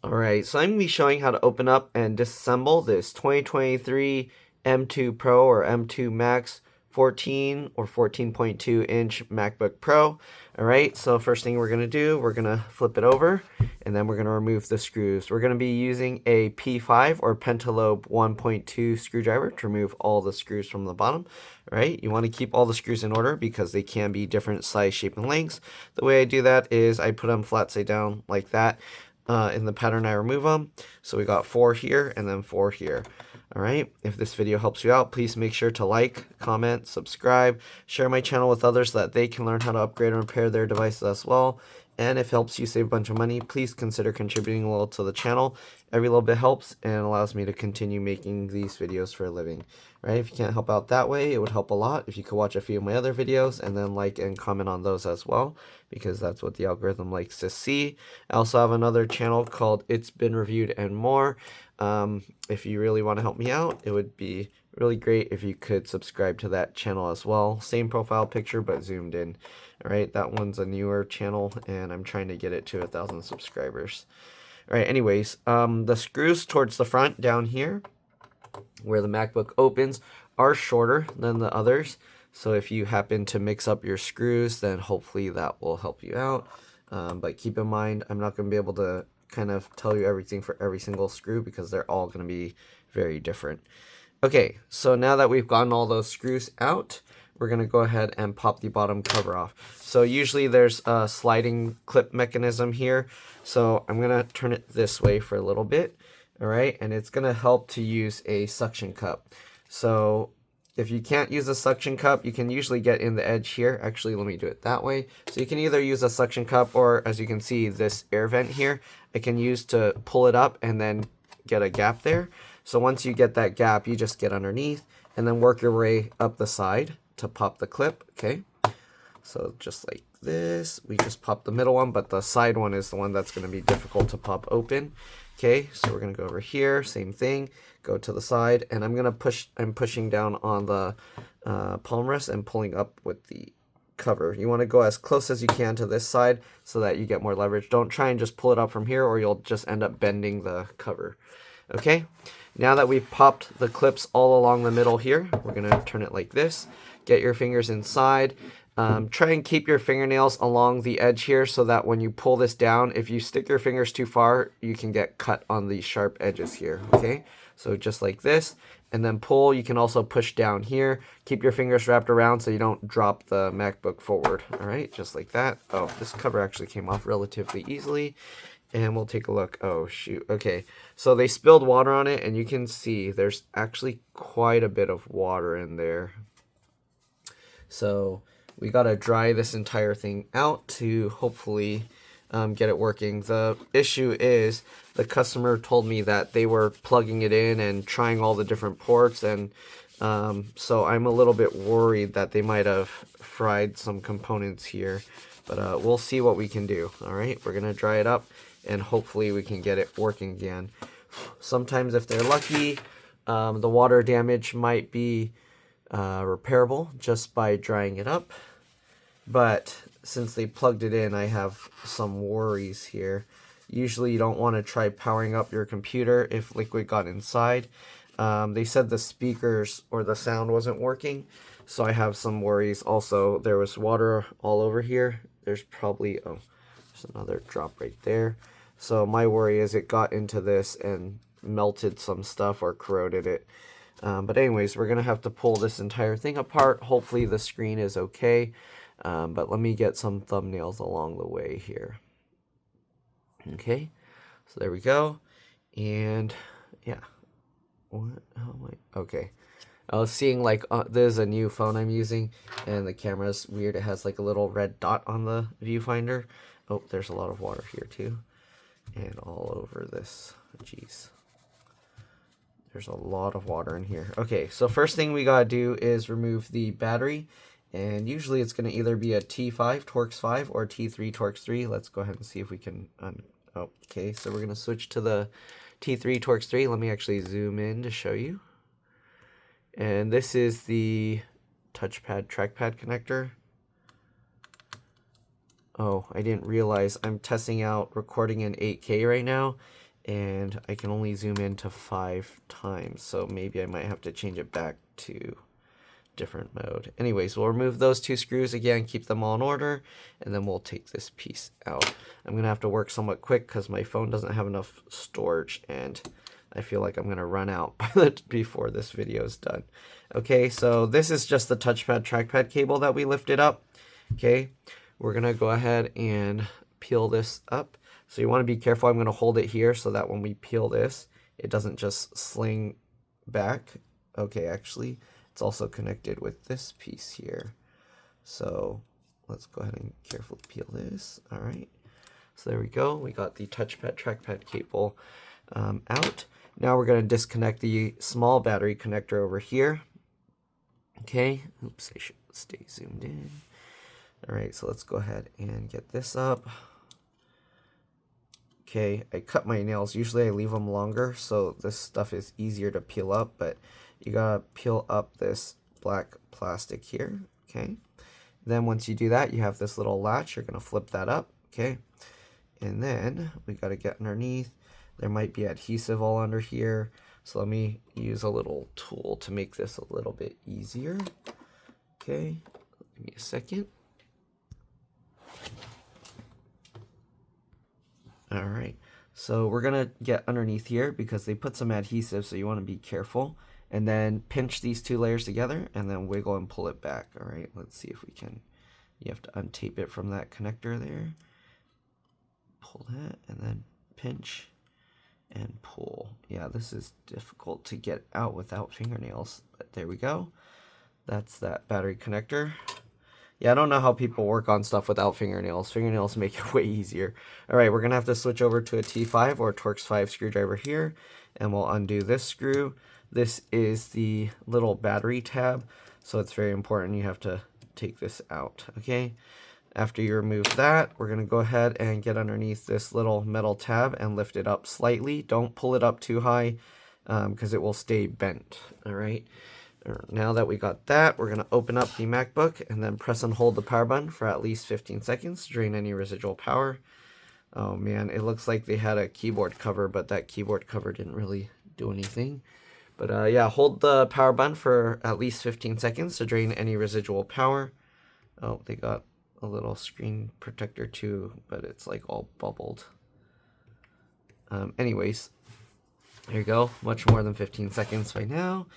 Alright, so I'm going to be showing how to open up and disassemble this 2023 M2 Pro or M2 Max 14 or 14.2 inch MacBook Pro. Alright, so first thing we're going to do, we're going to flip it over and then we're going to remove the screws. We're going to be using a P5 or Pentalobe 1.2 screwdriver to remove all the screws from the bottom. Alright, you want to keep all the screws in order because they can be different size, shape, and lengths. The way I do that is I put them flat side down like that. In the pattern I remove them. So we got 4 here and then 4 here. Alright, if this video helps you out, please make sure to like, comment, subscribe, share my channel with others so that they can learn how to upgrade and repair their devices as well. And if it helps you save a bunch of money, please consider contributing a little to the channel. Every little bit helps and allows me to continue making these videos for a living. Right? If you can't help out that way, it would help a lot if you could watch a few of my other videos and then like and comment on those as well, because that's what the algorithm likes to see. I also have another channel called It's Been Reviewed and More. If you really want to help me out, it would be really great if you could subscribe to that channel as well. Same profile picture but zoomed in. Alright, that one's a newer channel and I'm trying to get it to 1,000 subscribers. Alright, anyways, the screws towards the front down here where the MacBook opens are shorter than the others. So if you happen to mix up your screws, then hopefully that will help you out. But keep in mind, I'm not going to be able to kind of tell you everything for every single screw because they're all going to be very different. Okay, so now that we've gotten all those screws out, we're going to go ahead and pop the bottom cover off. So usually there's a sliding clip mechanism here. So I'm going to turn it this way for a little bit. All right, and it's going to help to use a suction cup. So if you can't use a suction cup, you can usually get in the edge here. Actually, let me do it that way. So you can either use a suction cup or, as you can see, this air vent here, I can use to pull it up and then get a gap there. So once you get that gap, you just get underneath and then work your way up the side to pop the clip, okay? So just like this, we just pop the middle one, but the side one is the one that's going to be difficult to pop open. Okay, so we're going to go over here, same thing, go to the side, and I'm pushing down on the palm rest and pulling up with the cover. You want to go as close as you can to this side so that you get more leverage. Don't try and just pull it up from here or you'll just end up bending the cover. Okay, now that we've popped the clips all along the middle here, we're going to turn it like this. Get your fingers inside. Try and keep your fingernails along the edge here so that when you pull this down, if you stick your fingers too far, you can get cut on the sharp edges here, okay? So just like this, and then pull. You can also push down here. Keep your fingers wrapped around so you don't drop the MacBook forward, all right? Just like that. Oh, this cover actually came off relatively easily. And we'll take a look. Oh, shoot. Okay, so they spilled water on it, and you can see there's actually quite a bit of water in there. So we got to dry this entire thing out to hopefully get it working. The issue is the customer told me that they were plugging it in and trying all the different ports, and so I'm a little bit worried that they might have fried some components here, but we'll see what we can do. All right, we're gonna dry it up and hopefully we can get it working again. Sometimes if they're lucky, the water damage might be repairable just by drying it up, but since they plugged it in, I have some worries here. Usually you don't want to try powering up your computer if liquid got inside. They said the speakers or the sound wasn't working, so I have some worries. Also, there was water all over here. There's probably, oh, there's another drop right there. So my worry is it got into this and melted some stuff or corroded it. But anyways, we're going to have to pull this entire thing apart. Hopefully the screen is okay. But let me get some thumbnails along the way here. Okay, so there we go. And yeah. What? Oh my. Okay. I was seeing like there's a new phone I'm using and the camera's weird. It has like a little red dot on the viewfinder. Oh, there's a lot of water here too. And all over this. Jeez. There's a lot of water in here. Okay, so first thing we gotta do is remove the battery. And usually it's gonna either be a T5 Torx 5 or T3 Torx 3. Let's go ahead and see if we can... oh, okay, so we're gonna switch to the T3 Torx 3. Let me actually zoom in to show you. And this is the touchpad trackpad connector. Oh, I didn't realize I'm testing out recording in 8K right now, and I can only zoom in to 5 times, so maybe I might have to change it back to different mode. Anyways, we'll remove those 2 screws again, keep them all in order, and then we'll take this piece out. I'm gonna have to work somewhat quick because my phone doesn't have enough storage, and I feel like I'm gonna run out before this video is done. Okay, so this is just the touchpad trackpad cable that we lifted up. Okay, we're gonna go ahead and peel this up. So you want to be careful. I'm going to hold it here so that when we peel this, it doesn't just sling back. Okay, actually, it's also connected with this piece here. So let's go ahead and carefully peel this. All right. So there we go. We got the touchpad trackpad cable out. Now we're going to disconnect the small battery connector over here. Okay. Oops, I should stay zoomed in. All right, so let's go ahead and get this up. Okay, I cut my nails. Usually I leave them longer, so this stuff is easier to peel up, but you gotta peel up this black plastic here, okay? Then once you do that, you have this little latch. You're gonna flip that up, okay? And then we gotta get underneath. There might be adhesive all under here, so let me use a little tool to make this a little bit easier. Okay, give me a second. All right, so we're gonna get underneath here because they put some adhesive, so you want to be careful. And then pinch these 2 layers together and then wiggle and pull it back. All right, let's see if we can. You have to untape it from that connector there. Pull that and then pinch and pull. Yeah, this is difficult to get out without fingernails, but there we go. That's that battery connector. Yeah, I don't know how people work on stuff without fingernails. Fingernails make it way easier. All right, we're going to have to switch over to a T5 or Torx 5 screwdriver here, and we'll undo this screw. This is the little battery tab, so it's very important you have to take this out, okay? After you remove that, we're going to go ahead and get underneath this little metal tab and lift it up slightly. Don't pull it up too high because it will stay bent, all right? Now that we got that, we're going to open up the MacBook and then press and hold the power button for at least 15 seconds to drain any residual power. Oh man, it looks like they had a keyboard cover, but that keyboard cover didn't really do anything. But yeah, hold the power button for at least 15 seconds to drain any residual power. Oh, they got a little screen protector too, but it's like all bubbled. Anyways, there you go. Much more than 15 seconds by now.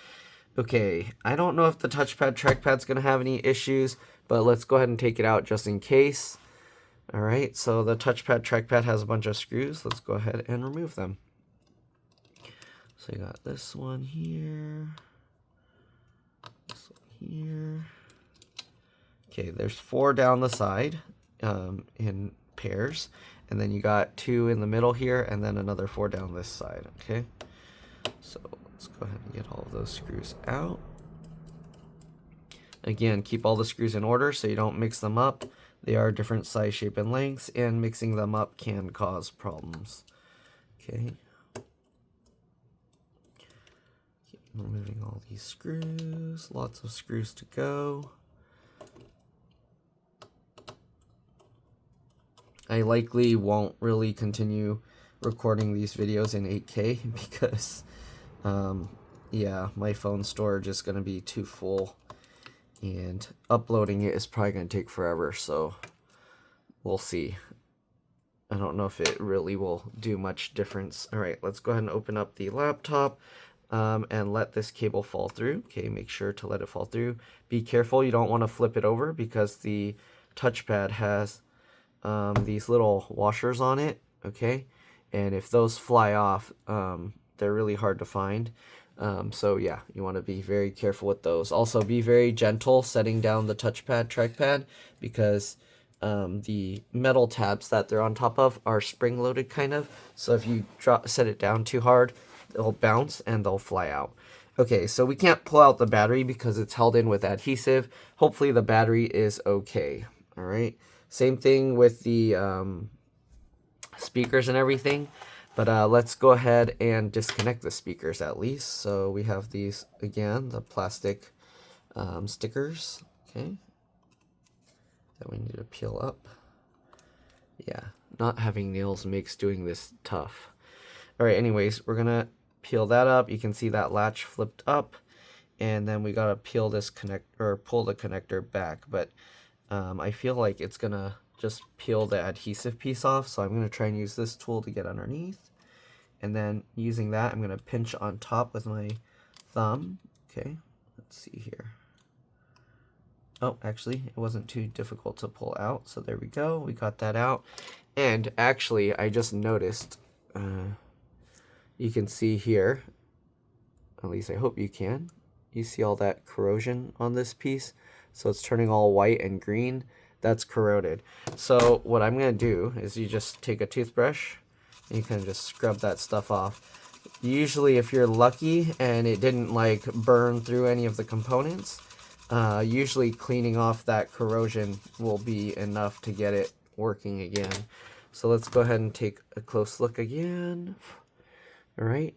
Okay, I don't know if the touchpad trackpad's going to have any issues, but let's go ahead and take it out just in case. All right, so the touchpad trackpad has a bunch of screws. Let's go ahead and remove them. So you got this one here, this one here. Okay, there's 4 down the side in pairs, and then you got 2 in the middle here, and then another 4 down this side, okay? So let's go ahead and get all of those screws out. Again, keep all the screws in order so you don't mix them up. They are different size, shape, and lengths, and mixing them up can cause problems. Okay. Keep removing all these screws. Lots of screws to go. I likely won't really continue recording these videos in 8K because yeah, my phone storage is going to be too full and uploading it is probably going to take forever, so we'll see. I don't know if it really will do much difference. All right, let's go ahead and open up the laptop and let this cable fall through. Okay, make sure to let it fall through. Be careful, you don't want to flip it over because the touchpad has these little washers on it, okay? And if those fly off, they're really hard to find. So yeah, you want to be very careful with those. Also, be very gentle setting down the touchpad trackpad because the metal tabs that they're on top of are spring-loaded kind of. So if you set it down too hard, they'll bounce and they'll fly out. Okay, so we can't pull out the battery because it's held in with adhesive. Hopefully the battery is okay. All right. Same thing with the speakers and everything. But let's go ahead and disconnect the speakers at least. So we have these, again, the plastic stickers, okay, that we need to peel up. Yeah, not having nails makes doing this tough. All right, anyways, we're gonna peel that up. You can see that latch flipped up, and then we gotta peel this pull the connector back, but I feel like it's gonna just peel the adhesive piece off, so I'm gonna try and use this tool to get underneath, and then using that, I'm gonna pinch on top with my thumb. Okay, let's see here. Oh, actually, it wasn't too difficult to pull out, so there we go. We got that out, and actually, I just noticed, you can see here, at least I hope you can, you see all that corrosion on this piece, so it's turning all white and green. That's corroded. So what I'm going to do is you just take a toothbrush and you can just scrub that stuff off. Usually if you're lucky and it didn't like burn through any of the components, usually cleaning off that corrosion will be enough to get it working again. So let's go ahead and take a close look again. All right.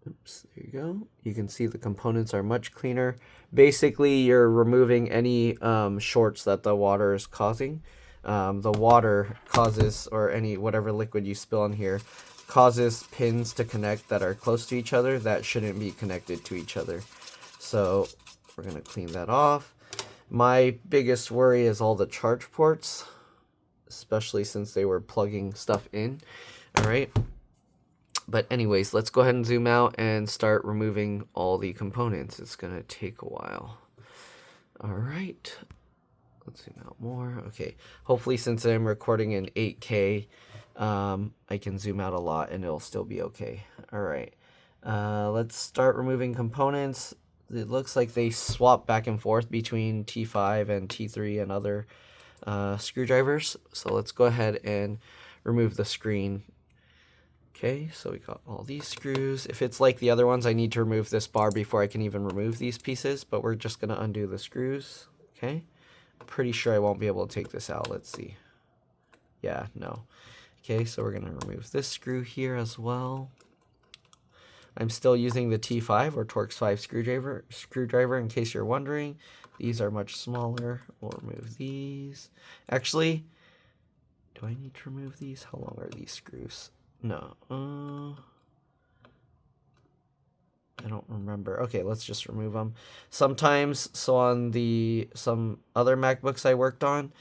Oops, there you go. You can see the components are much cleaner. Basically, you're removing any shorts that the water is causing. The water causes, or any whatever liquid you spill in here, causes pins to connect that are close to each other that shouldn't be connected to each other. So we're going to clean that off. My biggest worry is all the charge ports, especially since they were plugging stuff in. All right. But anyways, let's go ahead and zoom out and start removing all the components. It's going to take a while. All right. Let's zoom out more. Okay. Hopefully, since I'm recording in 8K, I can zoom out a lot and it'll still be okay. All right. Let's start removing components. It looks like they swap back and forth between T5 and T3 and other screwdrivers. So let's go ahead and remove the screen. Okay, so we got all these screws. If it's like the other ones, I need to remove this bar before I can even remove these pieces, but we're just going to undo the screws. Okay, I'm pretty sure I won't be able to take this out. Let's see. Yeah, no. Okay, so we're going to remove this screw here as well. I'm still using the T5 or Torx 5 screwdriver in case you're wondering. These are much smaller. We'll remove these. Actually, do I need to remove these? How long are these screws? No. I don't remember. Okay, let's just remove them. Sometimes, so on some other MacBooks I worked on,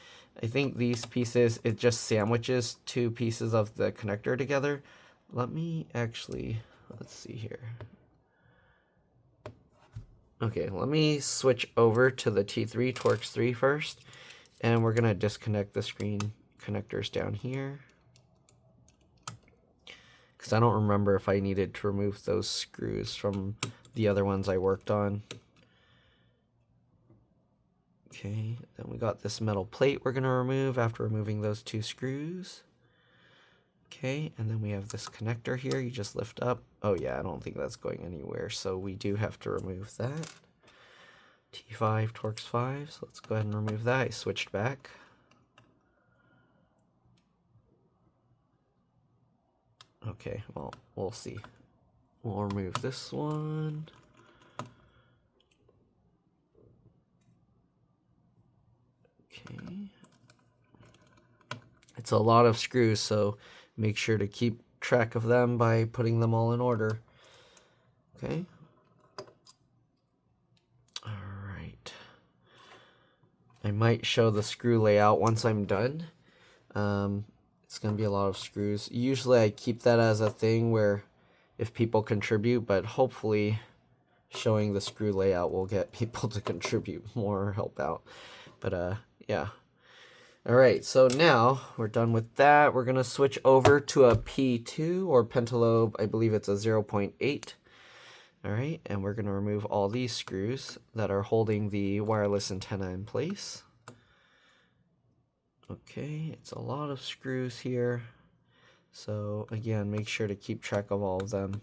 I think these pieces, it just sandwiches two pieces of the connector together. Let me actually, let's see here. Okay, let me switch over to the T3 Torx 3 first, and we're going to disconnect the screen connectors down here, because I don't remember if I needed to remove those screws from the other ones I worked on. Okay, then we got this metal plate we're going to remove after removing those two screws. Okay, and then we have this connector here. You just lift up. Oh yeah, I don't think that's going anywhere, so we do have to remove that. T5 Torx 5, so let's go ahead and remove that. I switched back. Okay, well, we'll see. We'll remove this one. Okay. It's a lot of screws, so make sure to keep track of them by putting them all in order. Okay. All right. I might show the screw layout once I'm done. It's going to be a lot of screws. Usually I keep that as a thing where if people contribute, but hopefully showing the screw layout will get people to contribute more or help out. But yeah. All right, so now we're done with that. We're going to switch over to a P2 or pentalobe. I believe it's a 0.8. All right, and we're going to remove all these screws that are holding the wireless antenna in place. Okay, it's a lot of screws here. So again, make sure to keep track of all of them.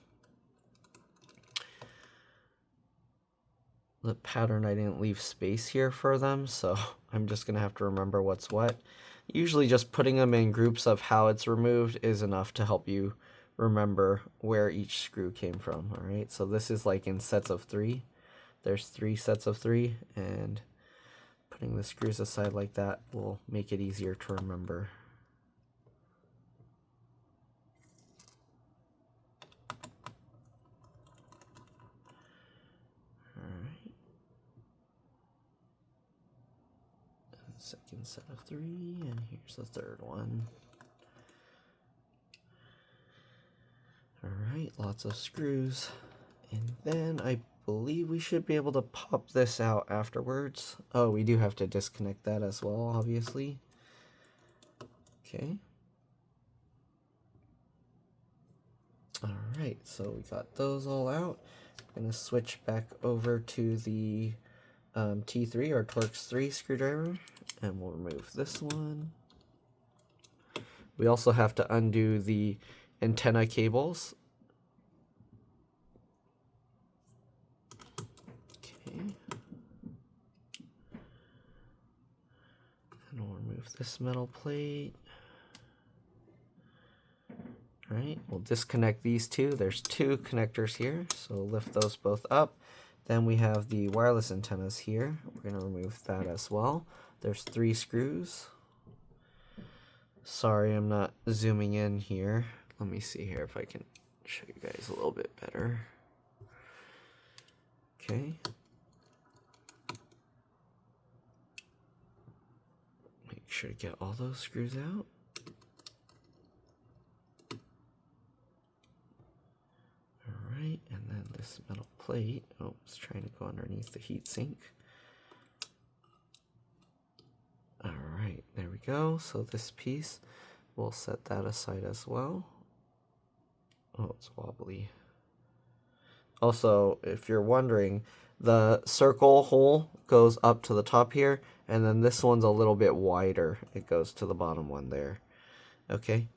The pattern, I didn't leave space here for them, so I'm just going to have to remember what's what. Usually just putting them in groups of how it's removed is enough to help you remember where each screw came from. All right, so this is like in sets of 3. There's 3 sets of 3, and putting the screws aside like that will make it easier to remember. second set of 3, and here's the third one. Alright, lots of screws. And then I believe we should be able to pop this out afterwards. Oh, we do have to disconnect that as well, obviously. Okay. Alright, so we got those all out. I'm going to switch back over to the T3 or Torx 3 screwdriver, and we'll remove this one. We also have to undo the antenna cables. Okay. And we'll remove this metal plate. Alright, we'll disconnect these two. There's 2 connectors here, so lift those both up. Then we have the wireless antennas here. We're going to remove that as well. There's 3 screws. Sorry, I'm not zooming in here. Let me see here if I can show you guys a little bit better. Okay. Make sure to get all those screws out. Alright, and then this metal plate. Oh, it's trying to go underneath the heatsink. Alright, there we go. So this piece, we'll set that aside as well. Oh, it's wobbly. Also, if you're wondering, the circle hole goes up to the top here, and then this one's a little bit wider. It goes to the bottom one there. Okay,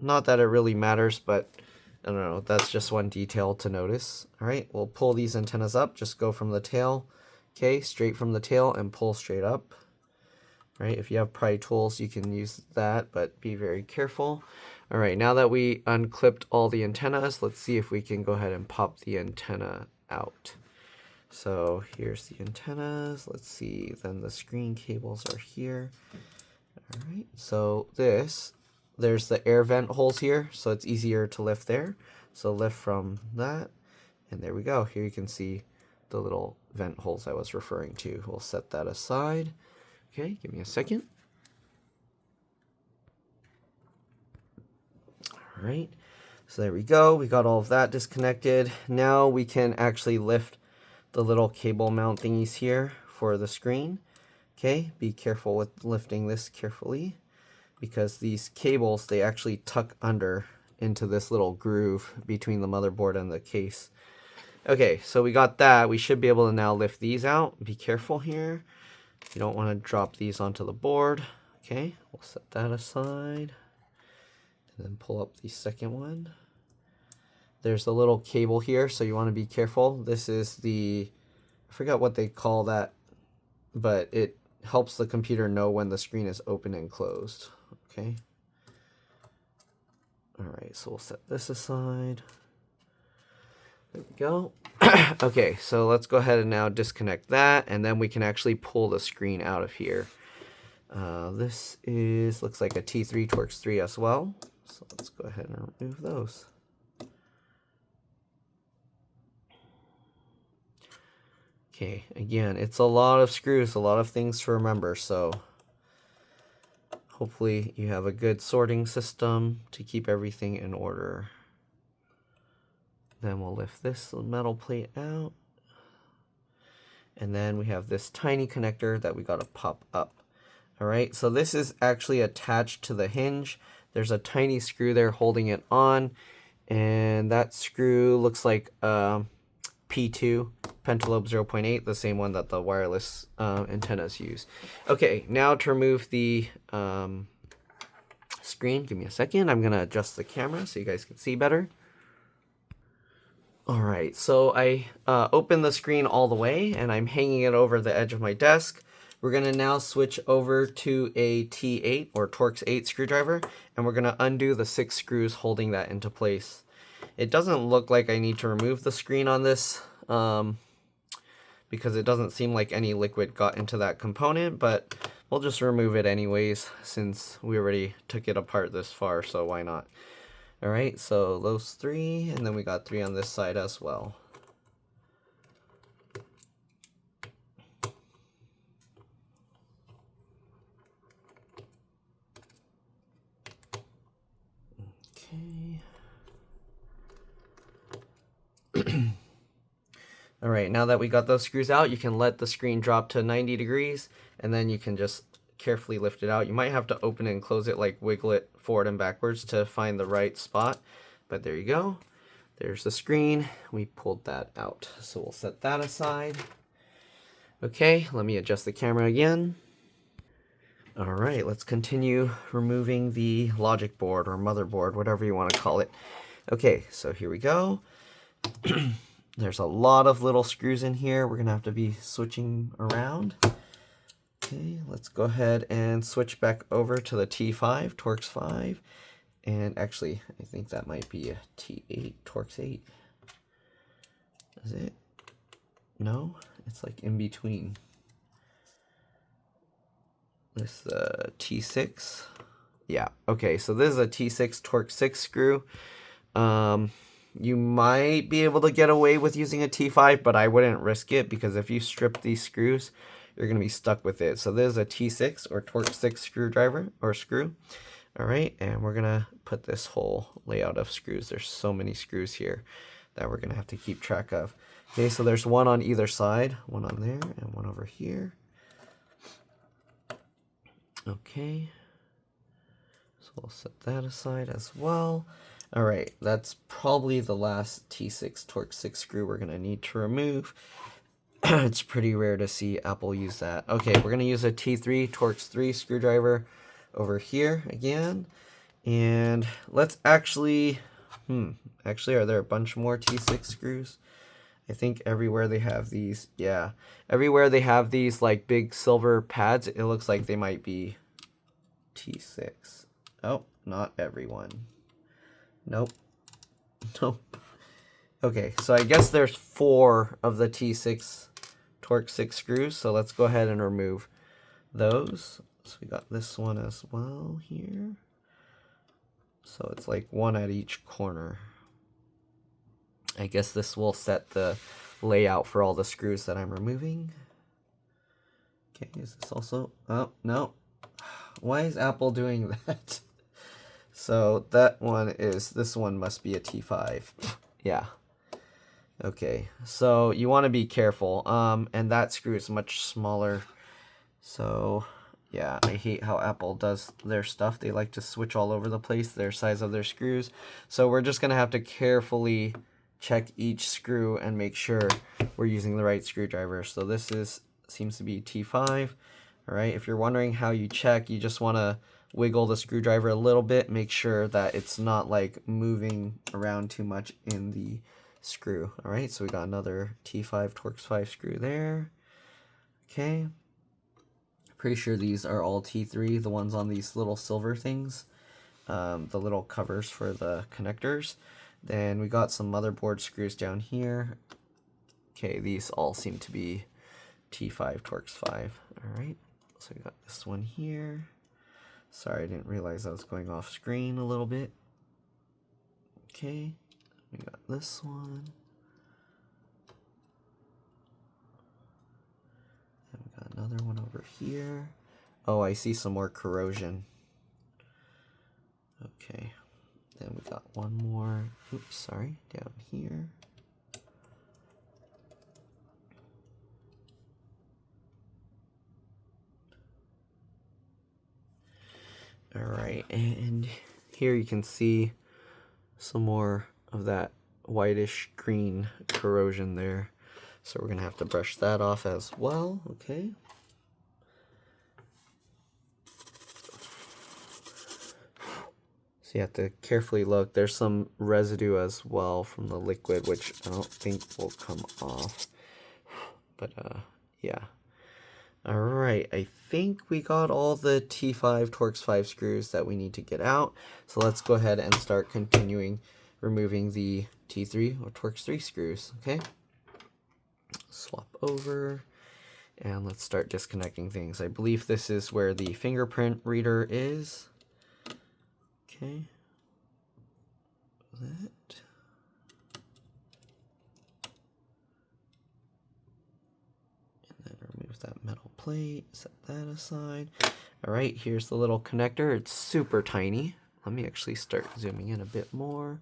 not that it really matters, but I don't know, that's just one detail to notice. Alright, we'll pull these antennas up, just go from the tail, okay, straight from the tail and pull straight up. Right, if you have pry tools, you can use that, but be very careful. Alright, now that we unclipped all the antennas, let's see if we can go ahead and pop the antenna out. So here's the antennas. Let's see, then the screen cables are here. Alright, so there's the air vent holes here, so it's easier to lift there. So lift from that, and there we go. Here you can see the little vent holes I was referring to. We'll set that aside. Okay, give me a second. All right, so there we go. We got all of that disconnected. Now we can actually lift the little cable mount thingies here for the screen. Okay, be careful with lifting this carefully, because these cables, they actually tuck under into this little groove between the motherboard and the case. Okay, so we got that. We should be able to now lift these out. Be careful here. You don't want to drop these onto the board. Okay, we'll set that aside. And then pull up the second one. There's a little cable here, so you want to be careful. This is the, I forgot what they call that, but it helps the computer know when the screen is open and closed. Okay. Alright, so we'll set this aside. There we go. Okay, so let's go ahead and now disconnect that, and then we can actually pull the screen out of here. This looks like a T3 Torx 3 as well. So let's go ahead and remove those. Okay, again, it's a lot of screws, a lot of things to remember, so hopefully you have a good sorting system to keep everything in order. Then we'll lift this metal plate out. And then we have this tiny connector that we got to pop up. Alright, so this is actually attached to the hinge. There's a tiny screw there holding it on. And that screw looks like P2, Pentalobe 0.8, the same one that the wireless antennas use. Okay, now to remove the screen, give me a second. I'm going to adjust the camera so you guys can see better. Alright, so I opened the screen all the way, and I'm hanging it over the edge of my desk. We're going to now switch over to a T8 or Torx 8 screwdriver, and we're going to undo the 6 screws holding that into place. It doesn't look like I need to remove the screen on this, because it doesn't seem like any liquid got into that component, but we'll just remove it anyways since we already took it apart this far, so why not? Alright, so those 3, and then we got 3 on this side as well. All right, now that we got those screws out, you can let the screen drop to 90 degrees, and then you can just carefully lift it out. You might have to open it and close it, like wiggle it forward and backwards to find the right spot. But there you go. There's the screen. We pulled that out. So we'll set that aside. Okay, let me adjust the camera again. All right, let's continue removing the logic board or motherboard, whatever you want to call it. Okay, so here we go. There's a lot of little screws in here. We're gonna have to be switching around. Okay, let's go ahead and switch back over to the T5, Torx 5. And actually, I think that might be a T8, Torx 8. Is it? No, it's like in between. This T6. Yeah, okay, so this is a T6 Torx 6 screw. You might be able to get away with using a T5, but I wouldn't risk it because if you strip these screws, you're going to be stuck with it. So this is a T6 or Torx 6 screwdriver or screw. All right, and we're going to put this whole layout of screws. There's so many screws here that we're going to have to keep track of. Okay, so there's one on either side, one on there and one over here. Okay, so we'll set that aside as well. All right, that's probably the last T6 Torx 6 screw we're going to need to remove. It's pretty rare to see Apple use that. Okay, we're going to use a T3 Torx 3 screwdriver over here again. And let's actually, are there a bunch more T6 screws? I think everywhere they have these, yeah. Everywhere they have these like big silver pads, it looks like they might be T6. Oh, not everyone. Nope. Nope. Okay, so I guess there's 4 of the T6 Torx 6 screws, so let's go ahead and remove those. So we got this one as well here. So it's like one at each corner. I guess this will set the layout for all the screws that I'm removing. Okay, is this also... Oh, no. Why is Apple doing that? So that one is, this one must be a T5. Yeah. Okay, so you want to be careful. And that screw is much smaller. So yeah, I hate how Apple does their stuff. They like to switch all over the place, their size of their screws. So we're just going to have to carefully check each screw and make sure we're using the right screwdriver. So this seems to be T5. All right, if you're wondering how you check, you just want to wiggle the screwdriver a little bit, make sure that it's not like moving around too much in the screw. All right, so we got another T5 Torx 5 screw there. Okay, pretty sure these are all T3, the ones on these little silver things, the little covers for the connectors. Then we got some motherboard screws down here. Okay, these all seem to be T5 Torx 5. All right, so we got this one here. Sorry, I didn't realize I was going off screen a little bit. Okay, we got this one. And we got another one over here. Oh, I see some more corrosion. Okay, then we got one more. Oops, sorry, down here. All right, and here you can see some more of that whitish green corrosion there. So we're gonna have to brush that off as well, okay? So you have to carefully look. There's some residue as well from the liquid, which I don't think will come off. But yeah. All right, I think we got all the T5 Torx 5 screws that we need to get out. So let's go ahead and start continuing removing the T3 or Torx 3 screws, okay? Swap over, and let's start disconnecting things. I believe this is where the fingerprint reader is. Okay. That. Remove that metal plate, set that aside. All right, here's the little connector. It's super tiny. Let me actually start zooming in a bit more.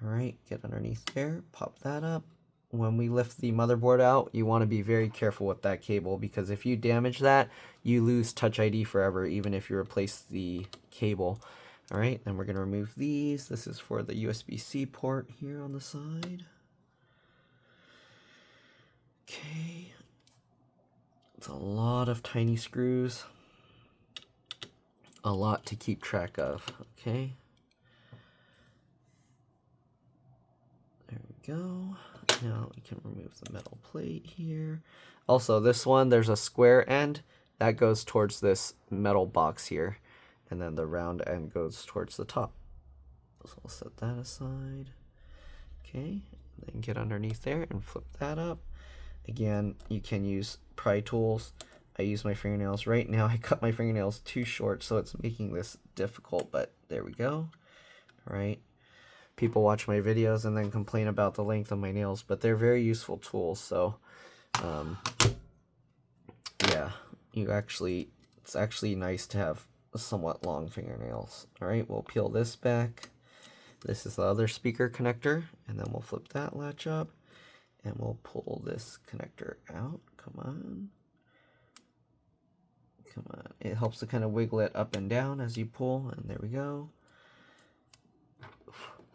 All right, get underneath there, pop that up. when we lift the motherboard out, you want to be very careful with that cable, because if you damage that, you lose Touch ID forever, even if you replace the cable. All right, then we're going to remove these. This is for the USB-C port here on the side. Okay. It's a lot of tiny screws. A lot to keep track of, okay? There we go. Now we can remove the metal plate here. Also, this one, there's a square end that goes towards this metal box here, and then the round end goes towards the top. So we'll set that aside. Okay, then get underneath there and flip that up. Again, you can use pry tools. I use my fingernails. Right now I cut my fingernails too short, so it's making this difficult, but there we go. All right. People watch my videos and then complain about the length of my nails, but they're very useful tools. So yeah, it's actually nice to have somewhat long fingernails. All right, we'll peel this back. This is the other speaker connector, and then we'll flip that latch up and we'll pull this connector out. Come on. Come on. It helps to kind of wiggle it up and down as you pull, and there we go.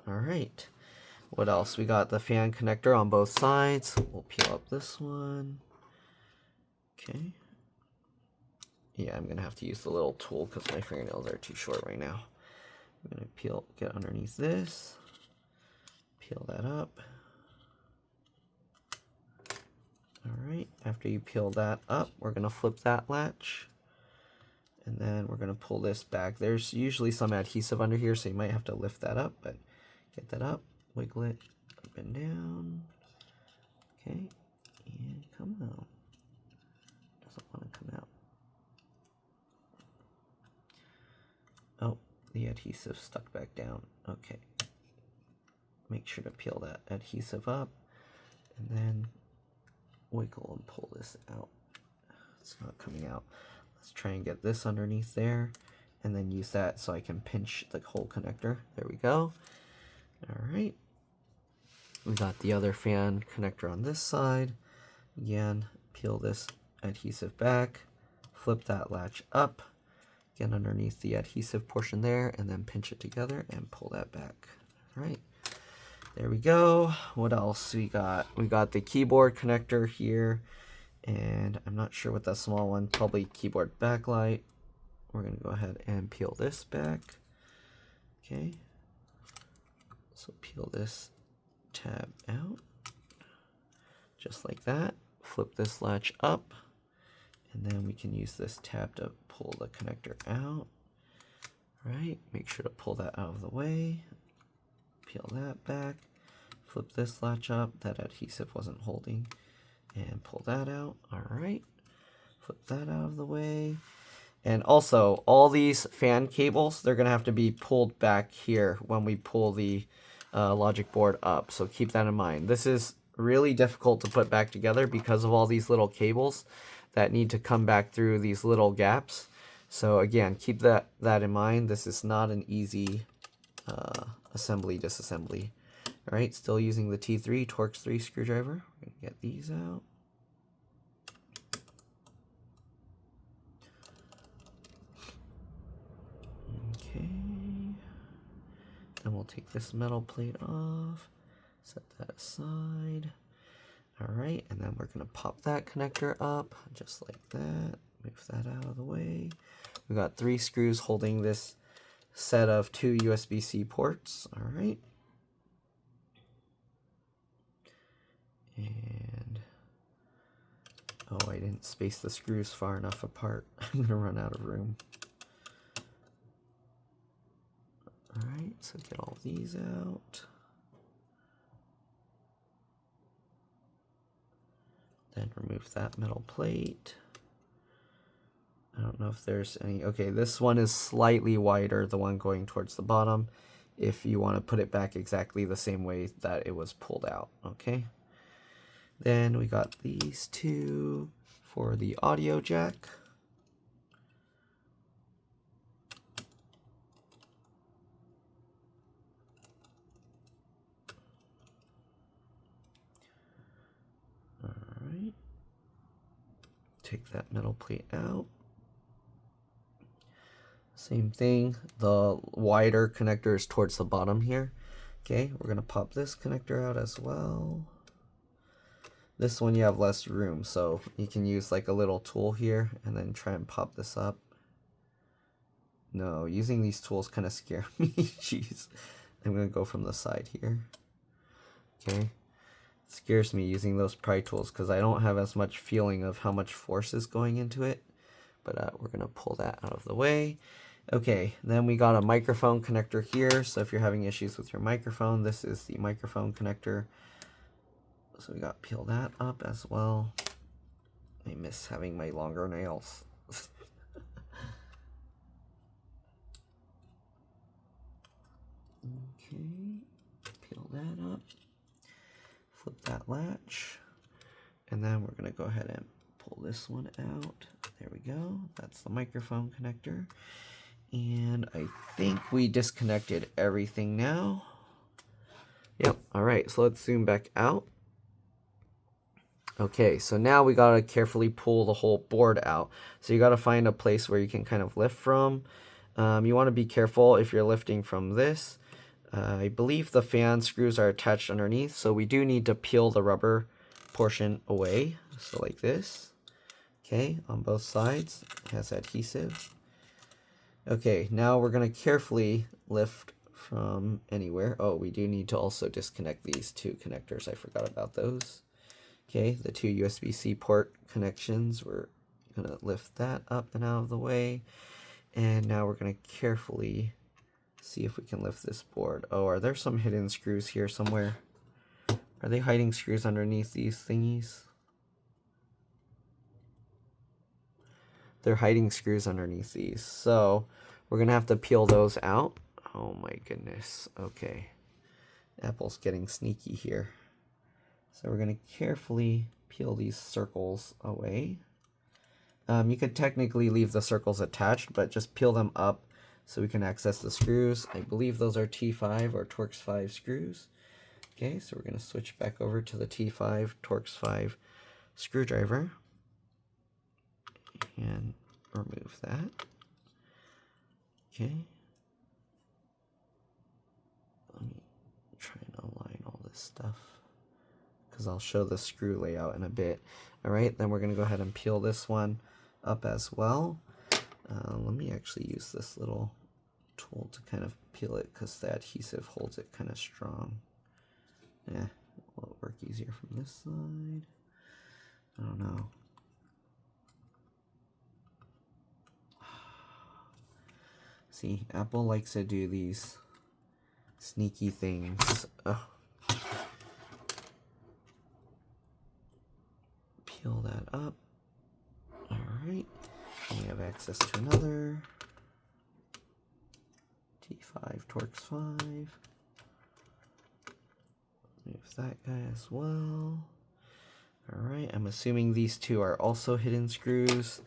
All right, what else? We got the fan connector on both sides. We'll peel up this one. Okay. Yeah, I'm gonna have to use the little tool because my fingernails are too short right now. I'm gonna get underneath this, peel that up. All right, after you peel that up, we're gonna flip that latch. And then we're gonna pull this back. There's usually some adhesive under here, so you might have to lift that up, but get that up, wiggle it up and down. Okay, and come out. Doesn't want to come out. Oh, the adhesive stuck back down. Okay. Make sure to peel that adhesive up, and then wiggle and pull this out. It's not coming out. Let's try and get this underneath there, and then use that so I can pinch the whole connector. There we go. All right. We got the other fan connector on this side. Again, peel this adhesive back, flip that latch up, get underneath the adhesive portion there, and then pinch it together and pull that back. All right. There we go. What else we got? We got the keyboard connector here, and I'm not sure what that small one, probably keyboard backlight. We're going to go ahead and peel this back. Okay. So peel this tab out, just like that. Flip this latch up, and then we can use this tab to pull the connector out. All right, make sure to pull that out of the way. Peel that back, flip this latch up, that adhesive wasn't holding, and pull that out. All right, flip that out of the way. And also, all these fan cables, they're gonna have to be pulled back here when we pull the Logicboard up, so keep that in mind. This is really difficult to put back together because of all these little cables that need to come back through these little gaps. So again, keep that in mind. This is not an easy assembly, disassembly. All right, still using the T3 Torx 3 screwdriver. We're gonna get these out. Okay. Then we'll take this metal plate off, set that aside. All right, and then we're gonna pop that connector up just like that. Move that out of the way. We've got 3 screws holding this set of 2 USB-C ports. All right. And, oh, I didn't space the screws far enough apart. I'm gonna run out of room. All right, so get all these out. Then remove that metal plate. I don't know if there's any. Okay, this one is slightly wider, the one going towards the bottom, if you want to put it back exactly the same way that it was pulled out. Okay. Then we got these 2 for the audio jack. take that metal plate out. Same thing, the wider connector is towards the bottom here. Okay, we're gonna pop this connector out as well. This one you have less room, so you can use like a little tool here and then try and pop this up. No, using these tools kind of scare me. Jeez. I'm gonna go from the side here. Okay. It scares me using those pry tools because I don't have as much feeling of how much force is going into it. But we're gonna pull that out of the way. Okay, then we got a microphone connector here. So if you're having issues with your microphone, this is the microphone connector. So we got to peel that up as well. I miss having my longer nails. Okay, peel that up. Flip that latch. And then we're going to go ahead and pull this one out. There we go. That's the microphone connector. And I think we disconnected everything now. Yep. All right. So let's zoom back out. Okay. So now we got to carefully pull the whole board out. So you got to find a place where you can kind of lift from. You want to be careful if you're lifting from this. I believe the fan screws are attached underneath. So we do need to peel the rubber portion away. So like this. Okay. On both sides. It has adhesive. Okay, now we're going to carefully lift from anywhere. Oh, we do need to also disconnect these two connectors. I forgot about those. Okay, the two USB-C port connections. We're going to lift that up and out of the way. And now we're going to carefully see if we can lift this board. Oh, are there some hidden screws here somewhere? Are they hiding screws underneath these thingies? They're hiding screws underneath these. So we're going to have to peel those out. Oh my goodness. Okay. Apple's getting sneaky here. So we're going to carefully peel these circles away. You could technically leave the circles attached, but just peel them up so we can access the screws. I believe those are T5 or Torx 5 screws. Okay, so we're going to switch back over to the T5 Torx 5 screwdriver. And remove that. Okay. Let me try and align all this stuff because I'll show the screw layout in a bit. All right, then we're going to go ahead and peel this one up as well. Let me actually use this little tool to kind of peel it because the adhesive holds it kind of strong. Yeah, will it work easier from this side? I don't know. See, Apple likes to do these sneaky things. Oh. Peel that up. Alright. And we have access to another T5 Torx 5. Move that guy as well. Alright, I'm assuming these two are also hidden screws.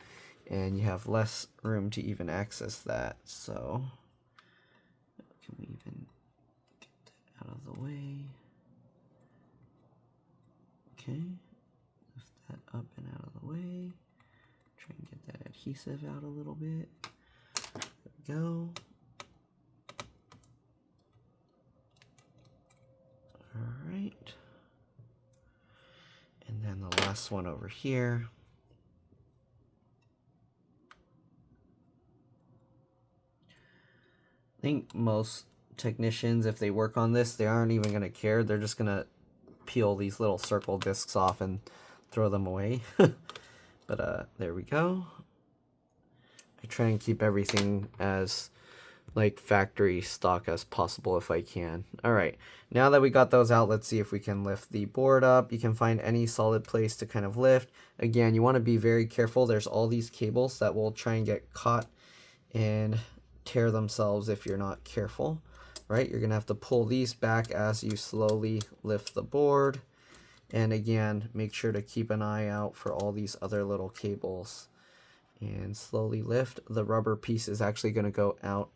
And you have less room to even access that, so can we even get that out of the way? Okay, lift that up and out of the way. Try and get that adhesive out a little bit. There we go. All right, and then the last one over here. I think most technicians, if they work on this, they aren't even going to care. They're just going to peel these little circle discs off and throw them away. But there we go. I try and keep everything as like factory stock as possible if I can. All right, now that we got those out, let's see if we can lift the board up. You can find any solid place to kind of lift. Again, you want to be very careful. There's all these cables that will try and get caught and tear themselves if you're not careful, right? You're gonna have to pull these back as you slowly lift the board. And again, make sure to keep an eye out for all these other little cables and slowly lift. The rubber piece is actually gonna go out.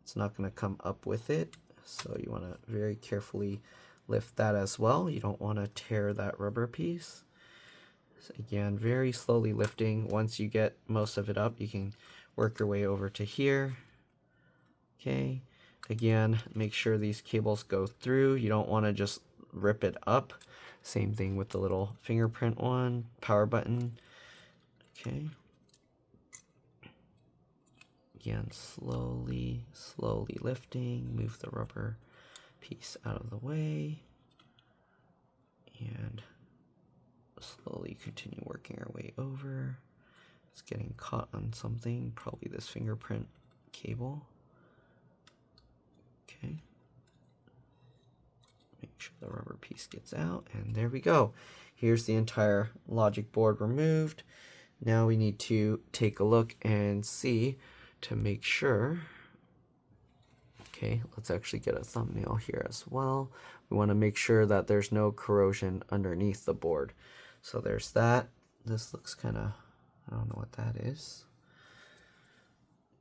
It's not gonna come up with it. So you wanna very carefully lift that as well. You don't wanna tear that rubber piece. So again, very slowly lifting. Once you get most of it up, you can work your way over to here. Okay, again, make sure these cables go through. You don't want to just rip it up. Same thing with the little fingerprint one, power button. Okay. Again, slowly lifting. Move the rubber piece out of the way. And slowly continue working our way over. It's getting caught on something, probably this fingerprint cable. Okay. Make sure the rubber piece gets out, and there we go. Here's the entire logic board removed. Now we need to take a look and see to make sure. Okay, let's actually get a thumbnail here as well. We want to make sure that there's no corrosion underneath the board. So there's that. This looks kind of, I don't know what that is.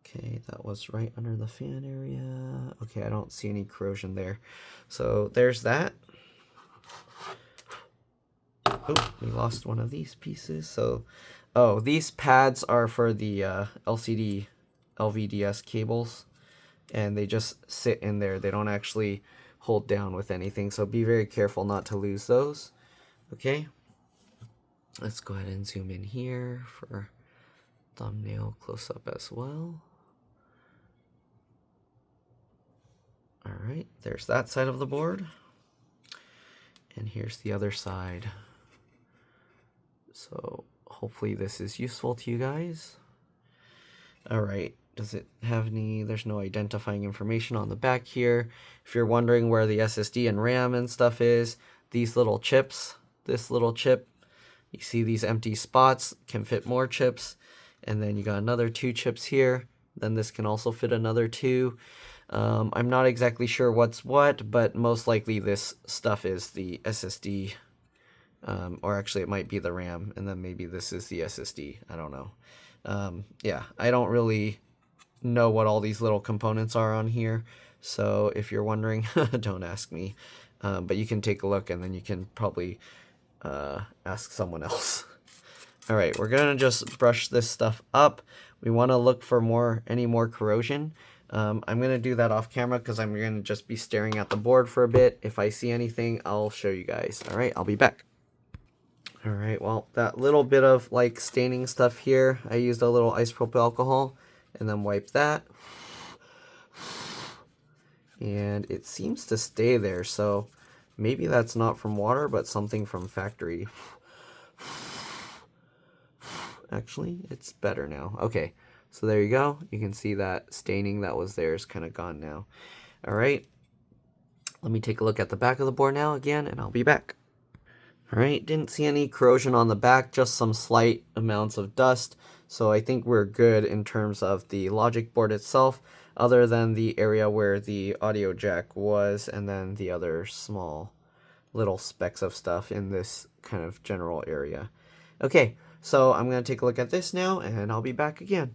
Okay, that was right under the fan area. Okay, I don't see any corrosion there. So there's that. Oh, we lost one of these pieces. So, oh, these pads are for the LCD LVDS cables, and they just sit in there. They don't actually hold down with anything, so be very careful not to lose those. Okay, let's go ahead and zoom in here for thumbnail close-up as well. All right, there's that side of the board, and here's the other side. So hopefully this is useful to you guys. All right, does it have any, there's no identifying information on the back here. If you're wondering where the SSD and RAM and stuff is, these little chips, this little chip, you see these empty spots, can fit more chips. And then you got another 2 chips here. Then this can also fit another 2. I'm not exactly sure what's what, but most likely this stuff is the SSD. Or actually it might be the RAM, and then maybe this is the SSD. I don't know. Yeah, I don't really know what all these little components are on here. So if you're wondering, don't ask me. But you can take a look, and then you can probably ask someone else. All right, we're gonna just brush this stuff up. We want to look for any more corrosion. I'm gonna do that off camera because I'm gonna just be staring at the board for a bit. If I see anything, I'll show you guys. All right, I'll be back. All right, well, that little bit of like staining stuff here, I used a little isopropyl alcohol and then wiped that. And it seems to stay there, so maybe that's not from water, but something from factory. Actually, it's better now. Okay, so there you go. You can see that staining that was there is kind of gone now. All right, let me take a look at the back of the board now again, and I'll be back. All right, didn't see any corrosion on the back, just some slight amounts of dust. So I think we're good in terms of the logic board itself, other than the area where the audio jack was, and then the other small little specks of stuff in this kind of general area. Okay, so I'm going to take a look at this now, and I'll be back again.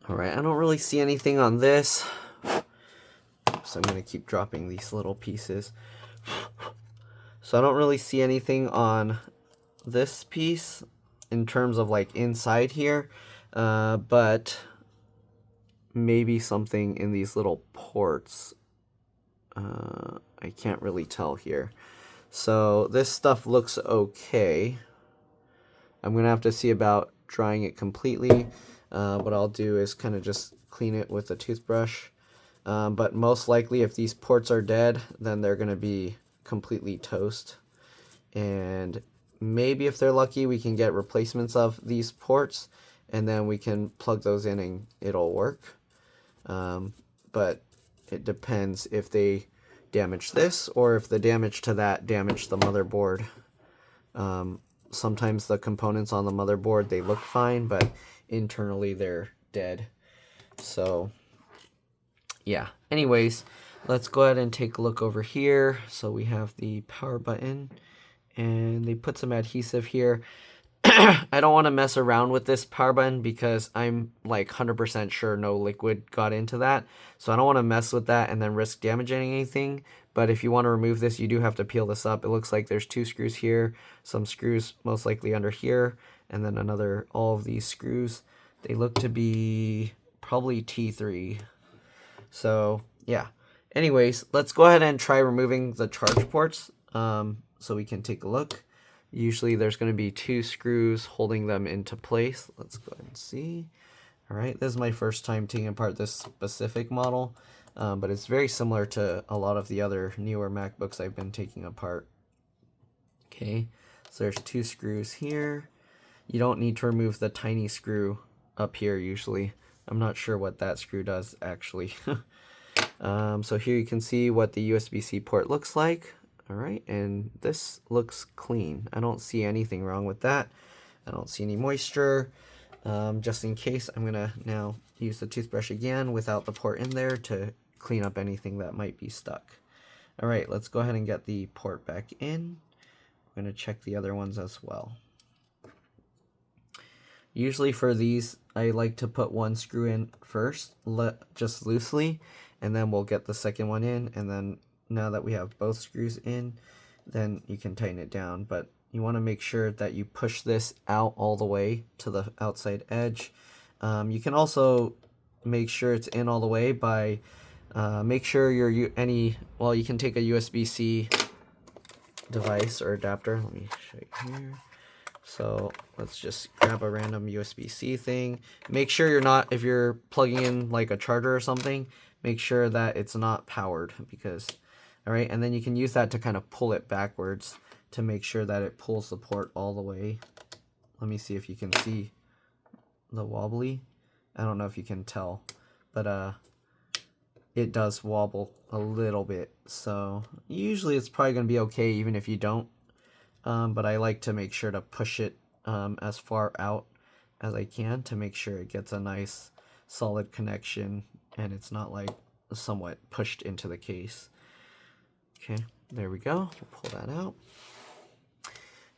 All right, I don't really see anything on this, so I'm going to keep dropping these little pieces. So I don't really see anything on this piece in terms of like inside here, but maybe something in these little ports. I can't really tell here. So this stuff looks okay. I'm gonna have to see about drying it completely. What I'll do is kind of just clean it with a toothbrush. But most likely if these ports are dead, then they're gonna be completely toast. And maybe if they're lucky, we can get replacements of these ports, and then we can plug those in and it'll work. But it depends if they damage this or if the damage to that damaged the motherboard. Sometimes the components on the motherboard, they look fine, but internally they're dead. So yeah, anyways, let's go ahead and take a look over here. So we have the power button, and they put some adhesive here. I don't want to mess around with this power button because I'm like 100% sure no liquid got into that. So I don't want to mess with that and then risk damaging anything. But if you want to remove this, you do have to peel this up. It looks like there's 2 screws here, some screws most likely under here, and then all of these screws. They look to be probably T3. So yeah. Anyways, let's go ahead and try removing the charge ports so we can take a look. Usually there's going to be 2 screws holding them into place. Let's go ahead and see. All right, this is my first time taking apart this specific model, but it's very similar to a lot of the other newer MacBooks I've been taking apart. Okay, so there's 2 screws here. You don't need to remove the tiny screw up here usually. I'm not sure what that screw does actually. So here you can see what the USB-C port looks like. All right, and this looks clean. I don't see anything wrong with that. I don't see any moisture. Just in case, I'm gonna now use the toothbrush again without the port in there to clean up anything that might be stuck. All right, let's go ahead and get the port back in. We're gonna check the other ones as well. Usually for these, I like to put 1 screw in first, just loosely, and then we'll get the second one in, and then now that we have both screws in, then you can tighten it down. But you want to make sure that you push this out all the way to the outside edge. You can also make sure it's in all the way by make sure you can take a USB-C device or adapter. Let me show you here. So let's just grab a random USB-C thing. Make sure if you're plugging in like a charger or something, make sure that it's not powered because, all right, and then you can use that to kind of pull it backwards to make sure that it pulls the port all the way. Let me see if you can see the wobbly. I don't know if you can tell, but it does wobble a little bit. So usually it's probably going to be okay even if you don't. But I like to make sure to push it as far out as I can to make sure it gets a nice solid connection and it's not like somewhat pushed into the case. Okay, there we go. We'll pull that out.